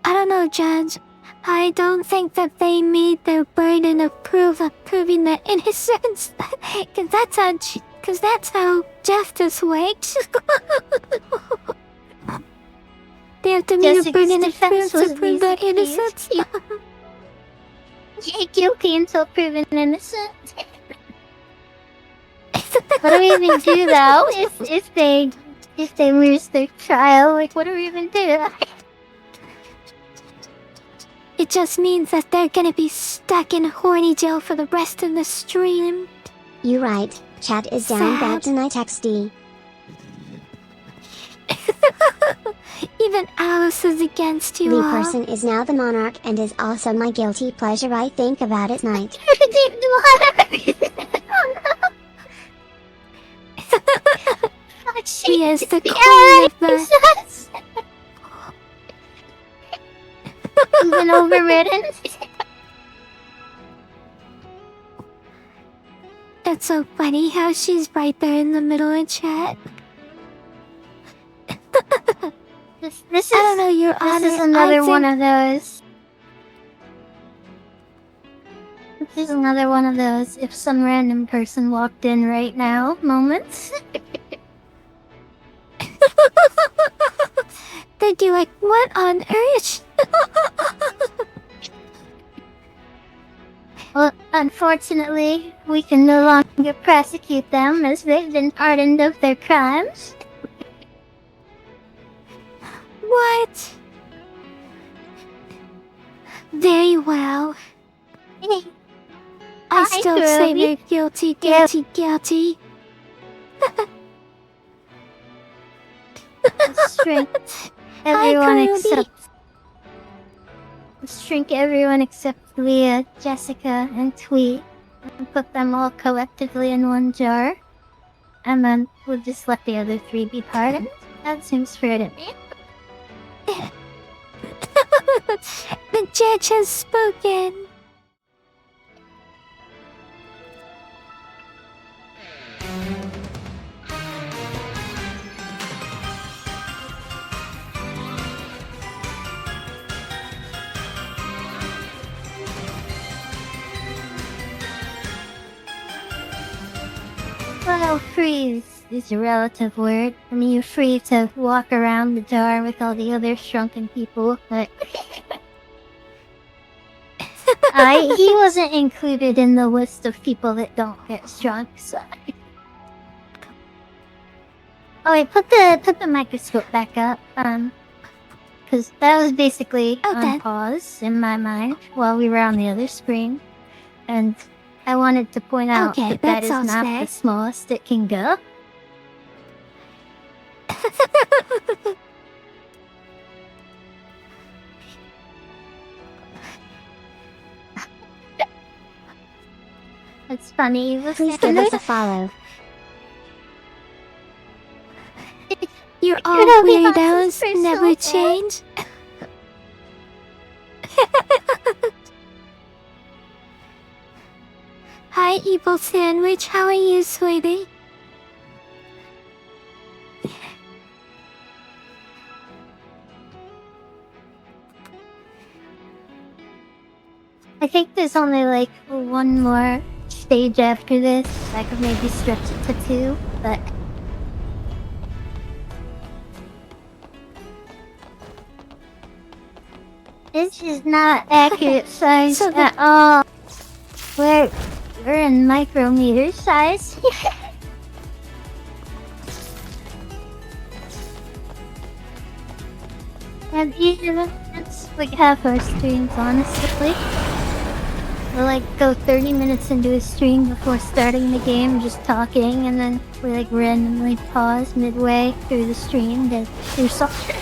I don't know, Judge. I don't think that they made their burden of proving their innocence. Cause that's how justice works. They have to meet a Jessica's burden of defense proof to was prove their basically innocence. Guilty until proven innocent. What do we even do though if they lose their trial? Like, what do we even do? It just means that they're gonna be stuck in horny jail for the rest of the stream. You right, chat is down Sad. bad tonight XD. Even Alice is against you The all. person is now the monarch and is also my guilty pleasure. I think about it night. She is the queen of the... Even overridden. It's so funny how she's right there in the middle of chat. This is, I don't know, Your Honor. this is another I one think... of those. This is another one of those if some random person walked in right now moments. They'd be like, what on earth? Well, unfortunately, we can no longer prosecute them as they've been pardoned of their crimes. What? Very well. I still say they're guilty, guilty, guilty. Shrink everyone Hi, Cody. except... Shrink everyone except Leah, Jessica, and Tweet. And put them all collectively in one jar. And then we'll just let the other three be pardoned. That seems fair to me. The judge has spoken. Well, free is a relative word. I mean, you're free to walk around the jar with all the other shrunken people, but... he wasn't included in the list of people that don't get shrunk, so... Oh wait, put the microscope back up, because that was basically on pause in my mind while we were on the other screen, and I wanted to point out that is not the smallest it can go. It's funny. Please give us a follow. You're all weirdos, never change. Hi, Evil Sandwich. How are you, sweetie? I think there's only like one more stage after this. I could maybe stretch it to 2, but... This is not accurate size at all. We're in micrometer size. And even it's like half our streams, honestly. We'll like go 30 minutes into a stream before starting the game, just talking, and then we like randomly pause midway through the stream to do something.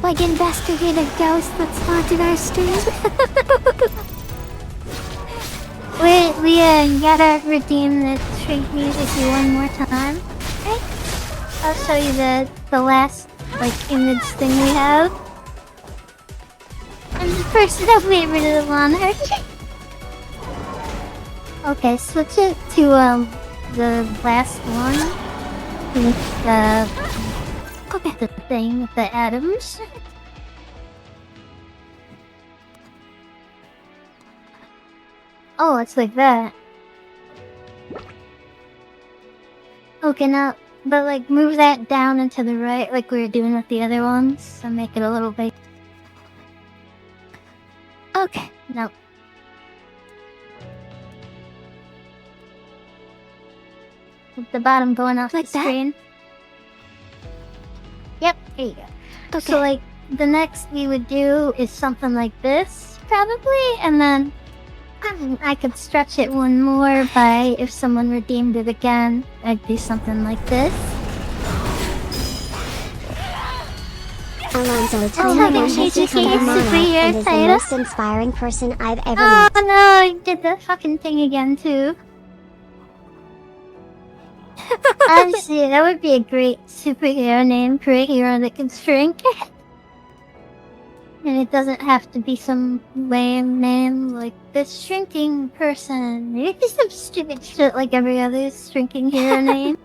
Like investigate a ghost that's haunted our stream. We gotta redeem the shrink music one more time. Okay? I'll show you the last like image thing we have. And the person that we rid of the monarch. Okay, switch it to the last one with the thing with the atoms. Oh, it's like that. Okay, now, but like move that down and to the right like we were doing with the other ones, so make it a little bit. Okay. No. With the bottom going off Like the that? screen. Yep, there you go. Okay. So like, the next we would do is something like this, probably, and then I could stretch it one more by if someone redeemed it again, I'd do something like this. Alonzo Oh, Tiny look, has KissuKissu become a monarch superhero and is the title. most inspiring person I've ever Oh met. no, I did the fucking thing again too. Honestly, that would be a great superhero name for a hero that can shrink. And it doesn't have to be some lame name like the shrinking person. Maybe just some stupid shit like every other shrinking hero name.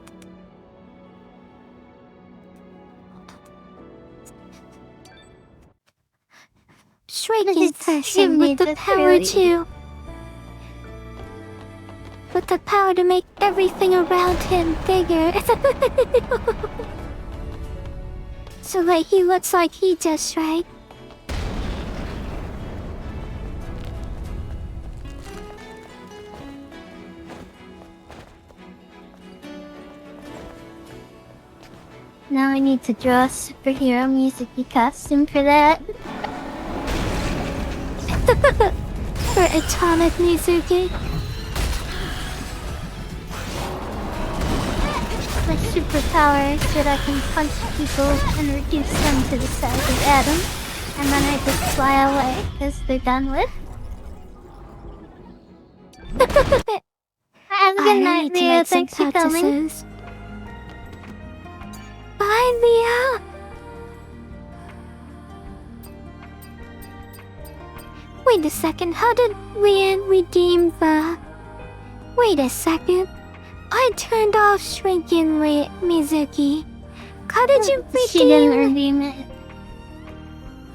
Shrinking It's person with the just power really- to... With the power to make everything around him bigger. So like he looks like he just right. Now I need to draw a superhero music-y costume for that. For Atomic Mizuki. My superpower is that I can punch people and reduce them to the size of atoms. And then I just fly away because they're done with. Have a good night, need to Leo. make some Thanks for coming. practices. Bye, Leo. Wait a second, how did Leanne redeem the... Wait a second. I turned off Shrinking Mizuki. How did you redeem... She didn't redeem it.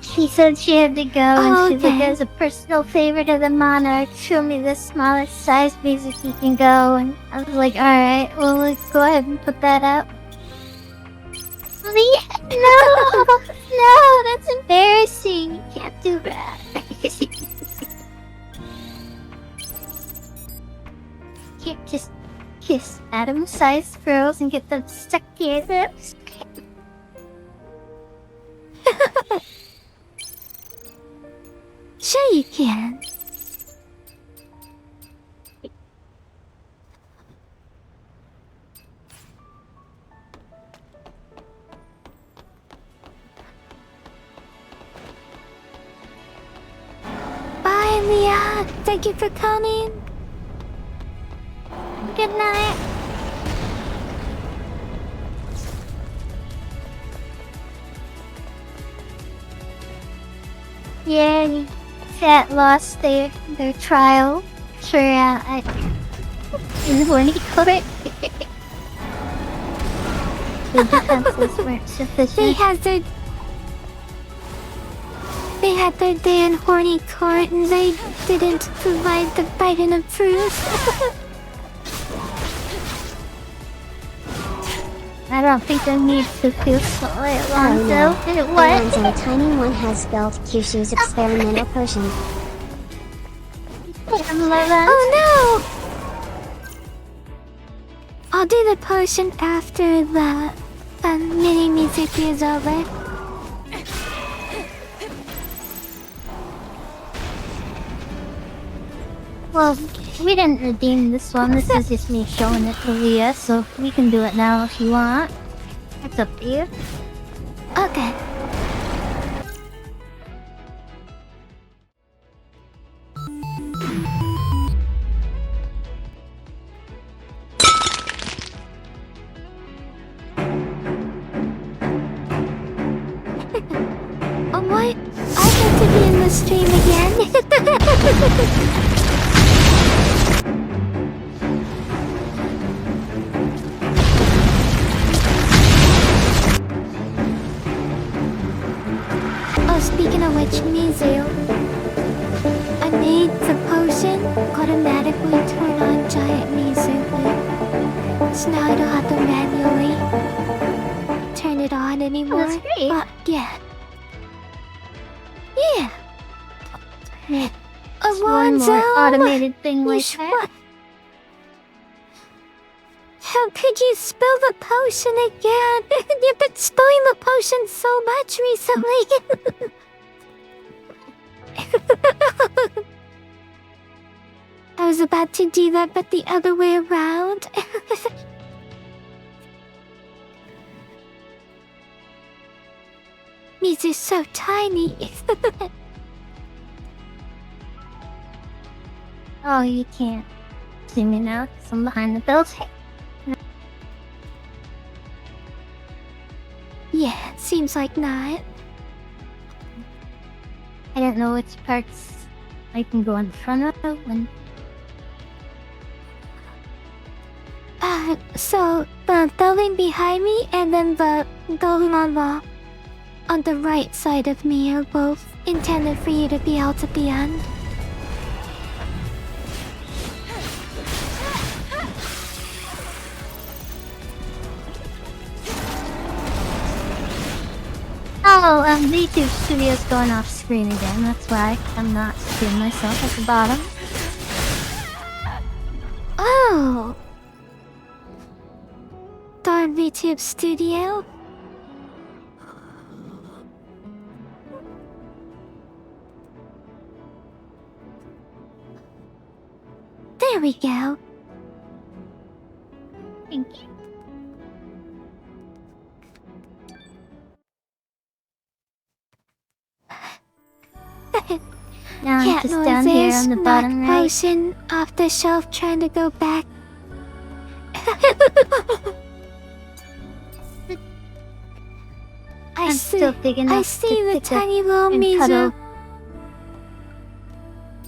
She said she had to go, and she's like, okay. as a personal favorite of the monarch, show me the smallest size Mizuki can go. And I was like, alright, well, let's go ahead and put that up. No! No, that's embarrassing. You can't do that. Can't just kiss atom-sized girls and get them stuck to your lips. Sure you can. Bye, Leah. Thank you for coming. Good night. Yeah, Fat lost their trial for in the horny court. The defenses weren't sufficient. They had their day in horny court and they didn't provide the Biden of proof. I don't think I need to feel so way, Alonzo. no. What? Alonzo Tiny One has built Kyushu's experimental potion. Oh no! I'll do the potion after the mini music is over. Well, we didn't redeem this one. This is just me showing it to Leah, so we can do it now if you want. It's up to you. Okay. Oh what? I get to be in the stream again. Oh, speaking of which, Mizu, I made the potion automatically turn on Giant Mizuki. So now I don't have to manually turn it on anymore. That's great. But yeah. Yeah. Yeah. One Alonzo! more automated thing You like sh- that. How could you spill the potion again? You've been spilling the potion so much recently. was about to do that, but the other way around. These are so tiny. Oh, you can't see me now because I'm behind the building. Yeah, seems like not. I don't know which parts I can go in front of when... So the building behind me and then the building on the right side of me are both intended for you to be out at the end. Oh, the YouTube studio's going off screen again. That's why I'm not seeing myself at the bottom. Oh! Darn VTube Studio. There we go. Thank you. Now I'm Cat just down here noises, on the not bottom right. potion off the shelf trying to go back. I'm still big enough I see to the pick tiny up little and Mizu. cuddle.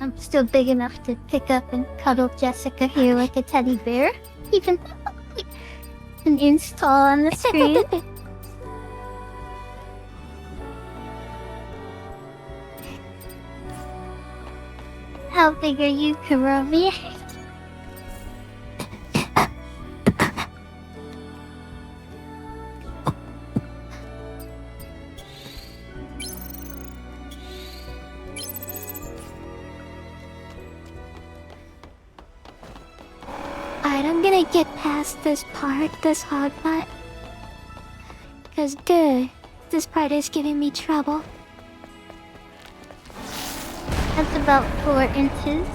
I'm still big enough to pick up and cuddle Jessica here like a teddy bear. Even an install on the screen. How big are you, Kuromi? Alright, I'm gonna get past this part, this hard part. Cause duh, this part is giving me trouble. That's about 4 inches.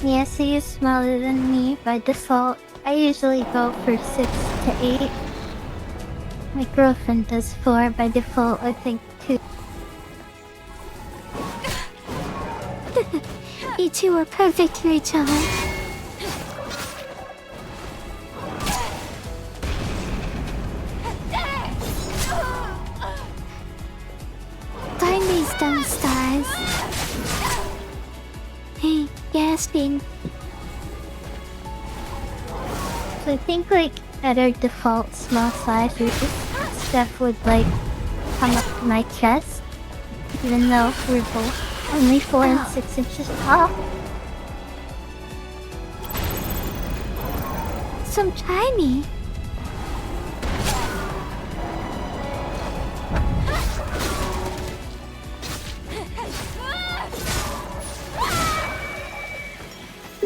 Yes, he is smaller than me by default. I usually go for 6 to 8. My girlfriend does 4 by default, I think 2. You two are perfect for each other. Darn these dumb stars. Hey, gasping. So I think like at our default small size, stuff would like come up to my chest. Even though we're both only 4 and 6 inches tall. So tiny.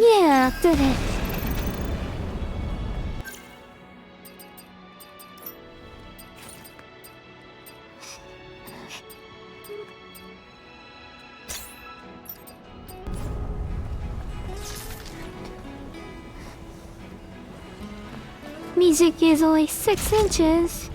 Yeah, did it. Music is only 6 inches.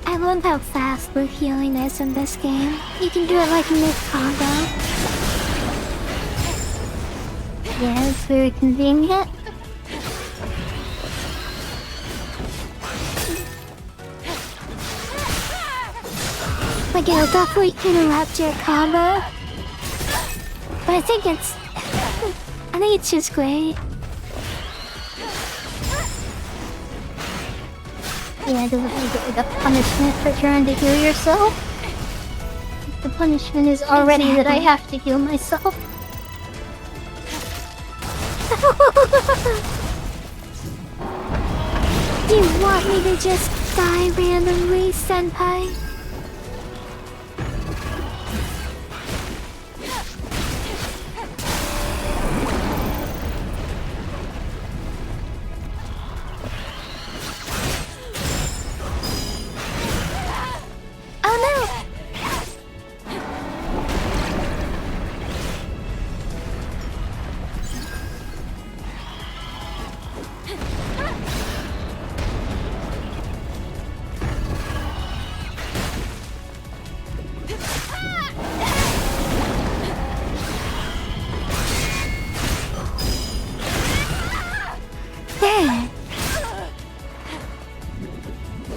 I love how fast the healing is in this game. You can do it like mid-combo. Yeah, it's very convenient. Like it'll definitely interrupt your combo. But I think it's just great. Yeah, doesn't get like a punishment for trying to heal yourself. The punishment is already that I have to heal myself. Do you want me to just die randomly, Senpai? Oh no! There!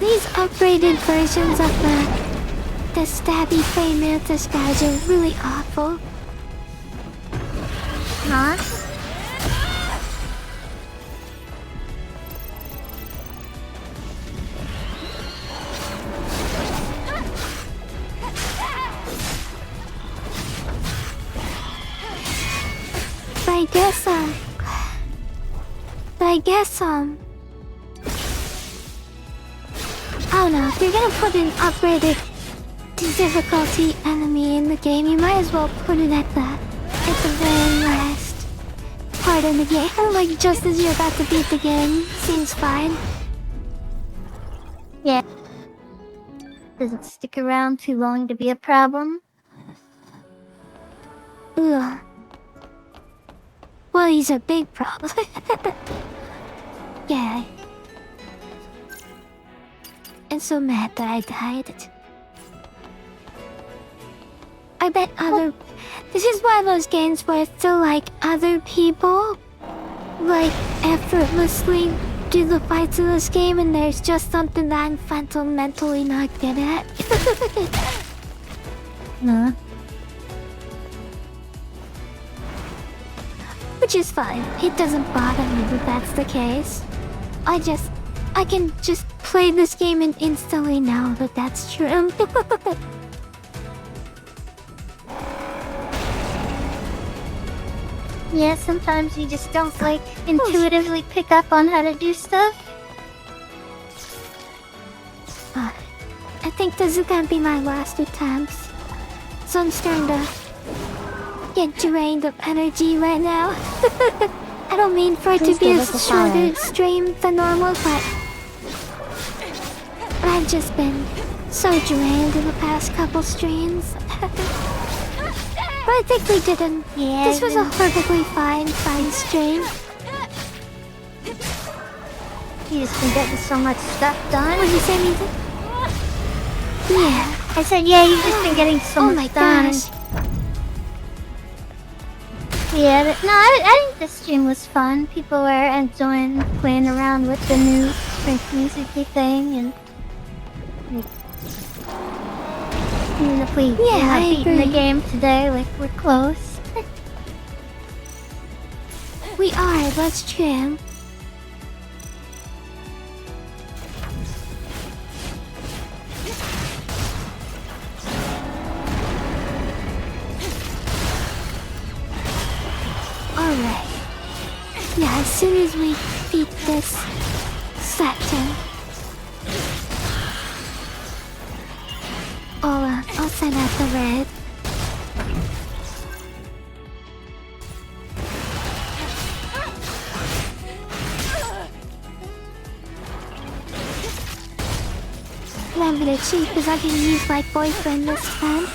These upgraded versions of the stabby Fey Mantis guys are really awful. Huh? But I guess, I don't know, if you're gonna put an upgraded difficulty enemy in the game, you might as well put it at the very last part of the game. Like, just as you're about to beat the game. Seems fine. Yeah. Doesn't stick around too long to be a problem. Ugh. Well, he's a big problem. Yeah. I'm so mad that I died. I bet other... This is one of those games where I feel like other people, like, effortlessly do the fights in this game, and there's just something that I'm fundamentally not good at. Huh? Which is fine. It doesn't bother me that that's the case. I can just play this game and instantly know that that's true. Yeah, sometimes you just don't, like, intuitively pick up on how to do stuff. I think this is gonna be my last attempts. So I'm starting to get drained of energy right now. I don't mean for it to be a shorter stream than normal, but I've just been so drained in the past couple streams. But I think we didn't. Yeah, This was a perfectly fine stream. You just been getting so much stuff done. Would you say anything? Yeah. I said, yeah, you've just been getting so Oh much my done. gosh. Yeah, no, I think the stream was fun. People were enjoying playing around with the new strength music-y thing, and like, even if we I beaten the agree. game today, like, we're close. We are, that's true. Alright. Yeah, as soon as we beat this section, I'll send out the red. And I'm gonna cheat because I can use my boyfriend this time.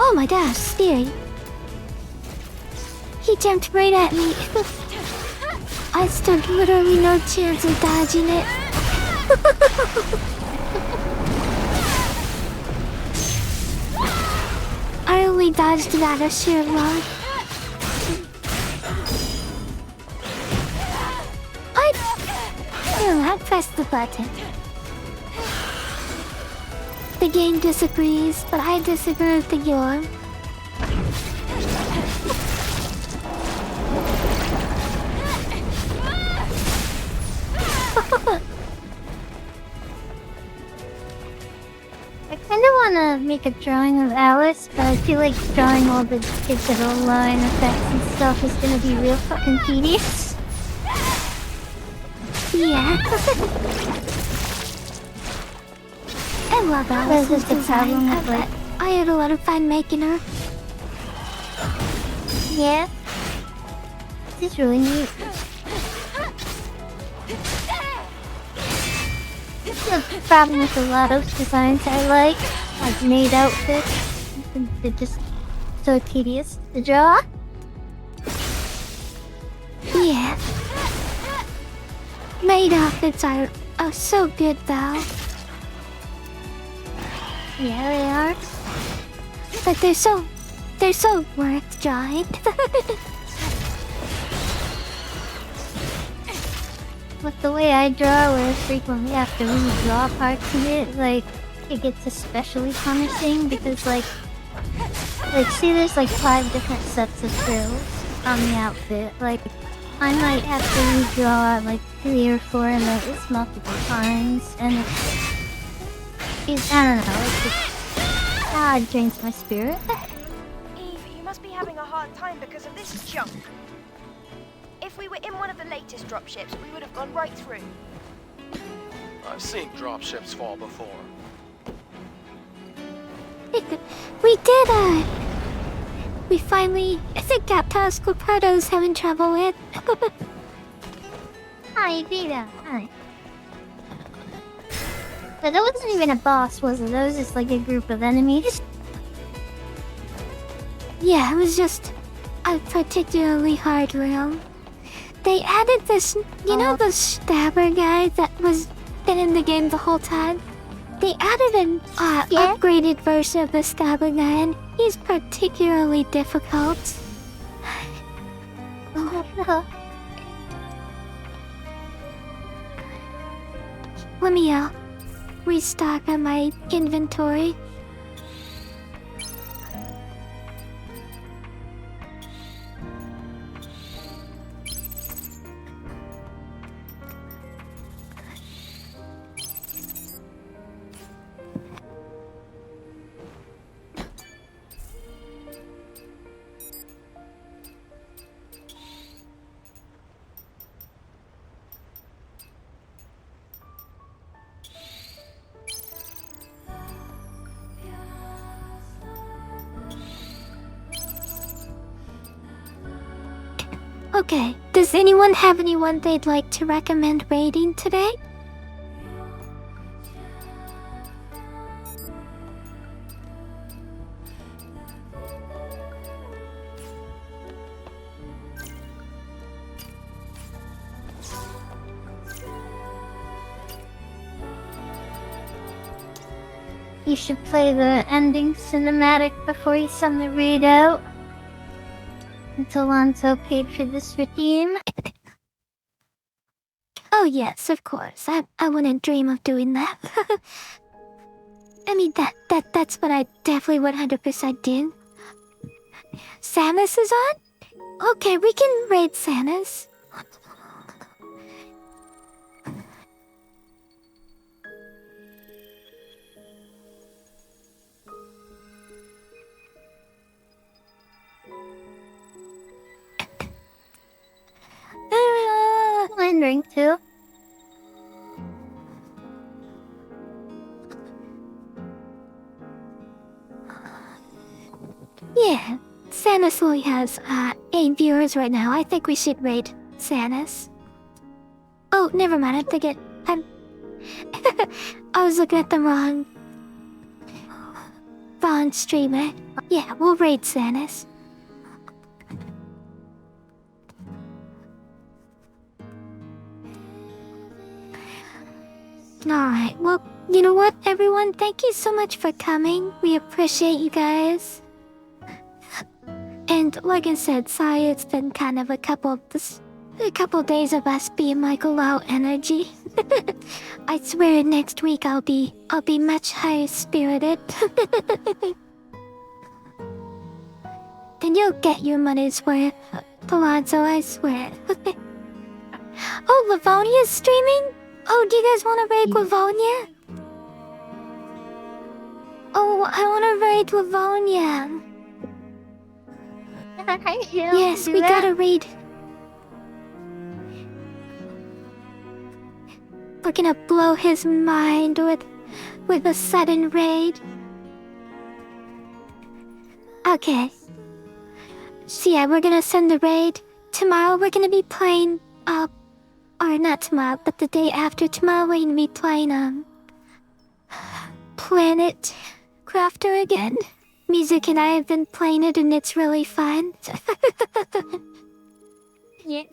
Oh my gosh, Steering. He jumped right at me. I stood literally no chance of dodging it. I only dodged it out of sheer luck. I pressed the button. The game disagrees, but I disagree with the Yorm. I kind of want to make a drawing of Alice, but I feel like drawing all the digital line effects and stuff is gonna be real fucking tedious. Yeah. I love Alice's That's just the design. problem with, like- I had a lot of fun making her. Yeah. This is really neat. The problem with a lot of designs I like made outfits. They're just so tedious to draw. Yeah. Made outfits are so good though. Yeah, they are. But they're so worth drawing. With the way I draw, where I frequently have to redraw parts of it, like, it gets especially punishing because, like, see, there's like 5 different sets of frills on the outfit. Like, I might have to redraw like 3 or 4 of those multiple times, and I don't know, it's just, it drains my spirit. Eve, you must be having a hard time because of this junk. If we were in one of the latest dropships, we would have gone right through. I've seen dropships fall before. We did it! We finally, I think, got past Corpado's having trouble with. Hi, Vita. Hi. But that wasn't even a boss, was it? That was just like a group of enemies. Yeah, it was just a particularly hard room. They added this, you know, the stabber guy that was been in the game the whole time? They added an upgraded version of the stabber guy, and he's particularly difficult. Let me restock on my inventory. Okay, does anyone have anyone they'd like to recommend raiding today? You should play the ending cinematic before you send the raid out. Until Alonso paid for this redeem. Oh yes, of course. I wouldn't dream of doing that. I mean, that's what I definitely 100% do. Samus is on? Okay, we can raid Samus. Mine drink too. Yeah, Samus only has 8 viewers right now. I think we should raid Samus. Oh, never mind. I think I was looking at the wrong streamer. Yeah, we'll raid Samus. Alright, well, you know what, everyone? Thank you so much for coming. We appreciate you guys. And like I said, sorry it's been kind of a couple days of us being like low energy. I swear next week I'll be much higher spirited. Then you'll get your money's worth, Palazzo, I swear. Oh, Livonia's streaming? Oh, do you guys want to raid Livonia? Oh, I want to raid Livonia. Yes, we gotta raid. We're gonna blow his mind with a sudden raid. Okay. So yeah, we're gonna send the raid. Tomorrow we're gonna be playing, or not tomorrow, but the day after tomorrow we're gonna be playing, Planet Crafter again. Music and I have been playing it and it's really fun. Yeah.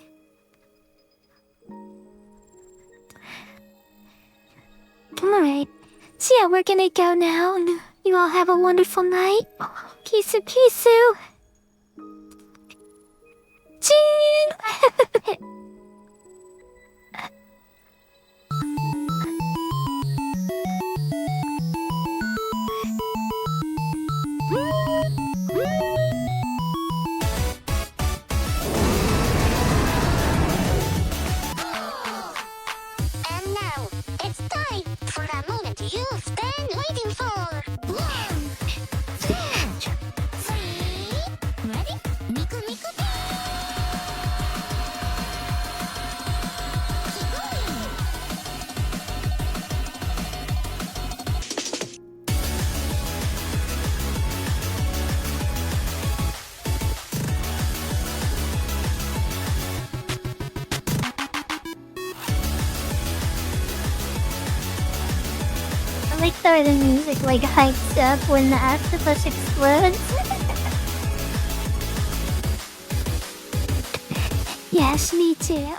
Alright. So yeah, we're gonna go now and you all have a wonderful night. KissuKissu. Ching! And now, it's time for the moment you've been waiting for. 1, 2, 3, ready? Miku Miku. Keep going. I like how the music like hypes up when the octopus explodes. Yes, me too.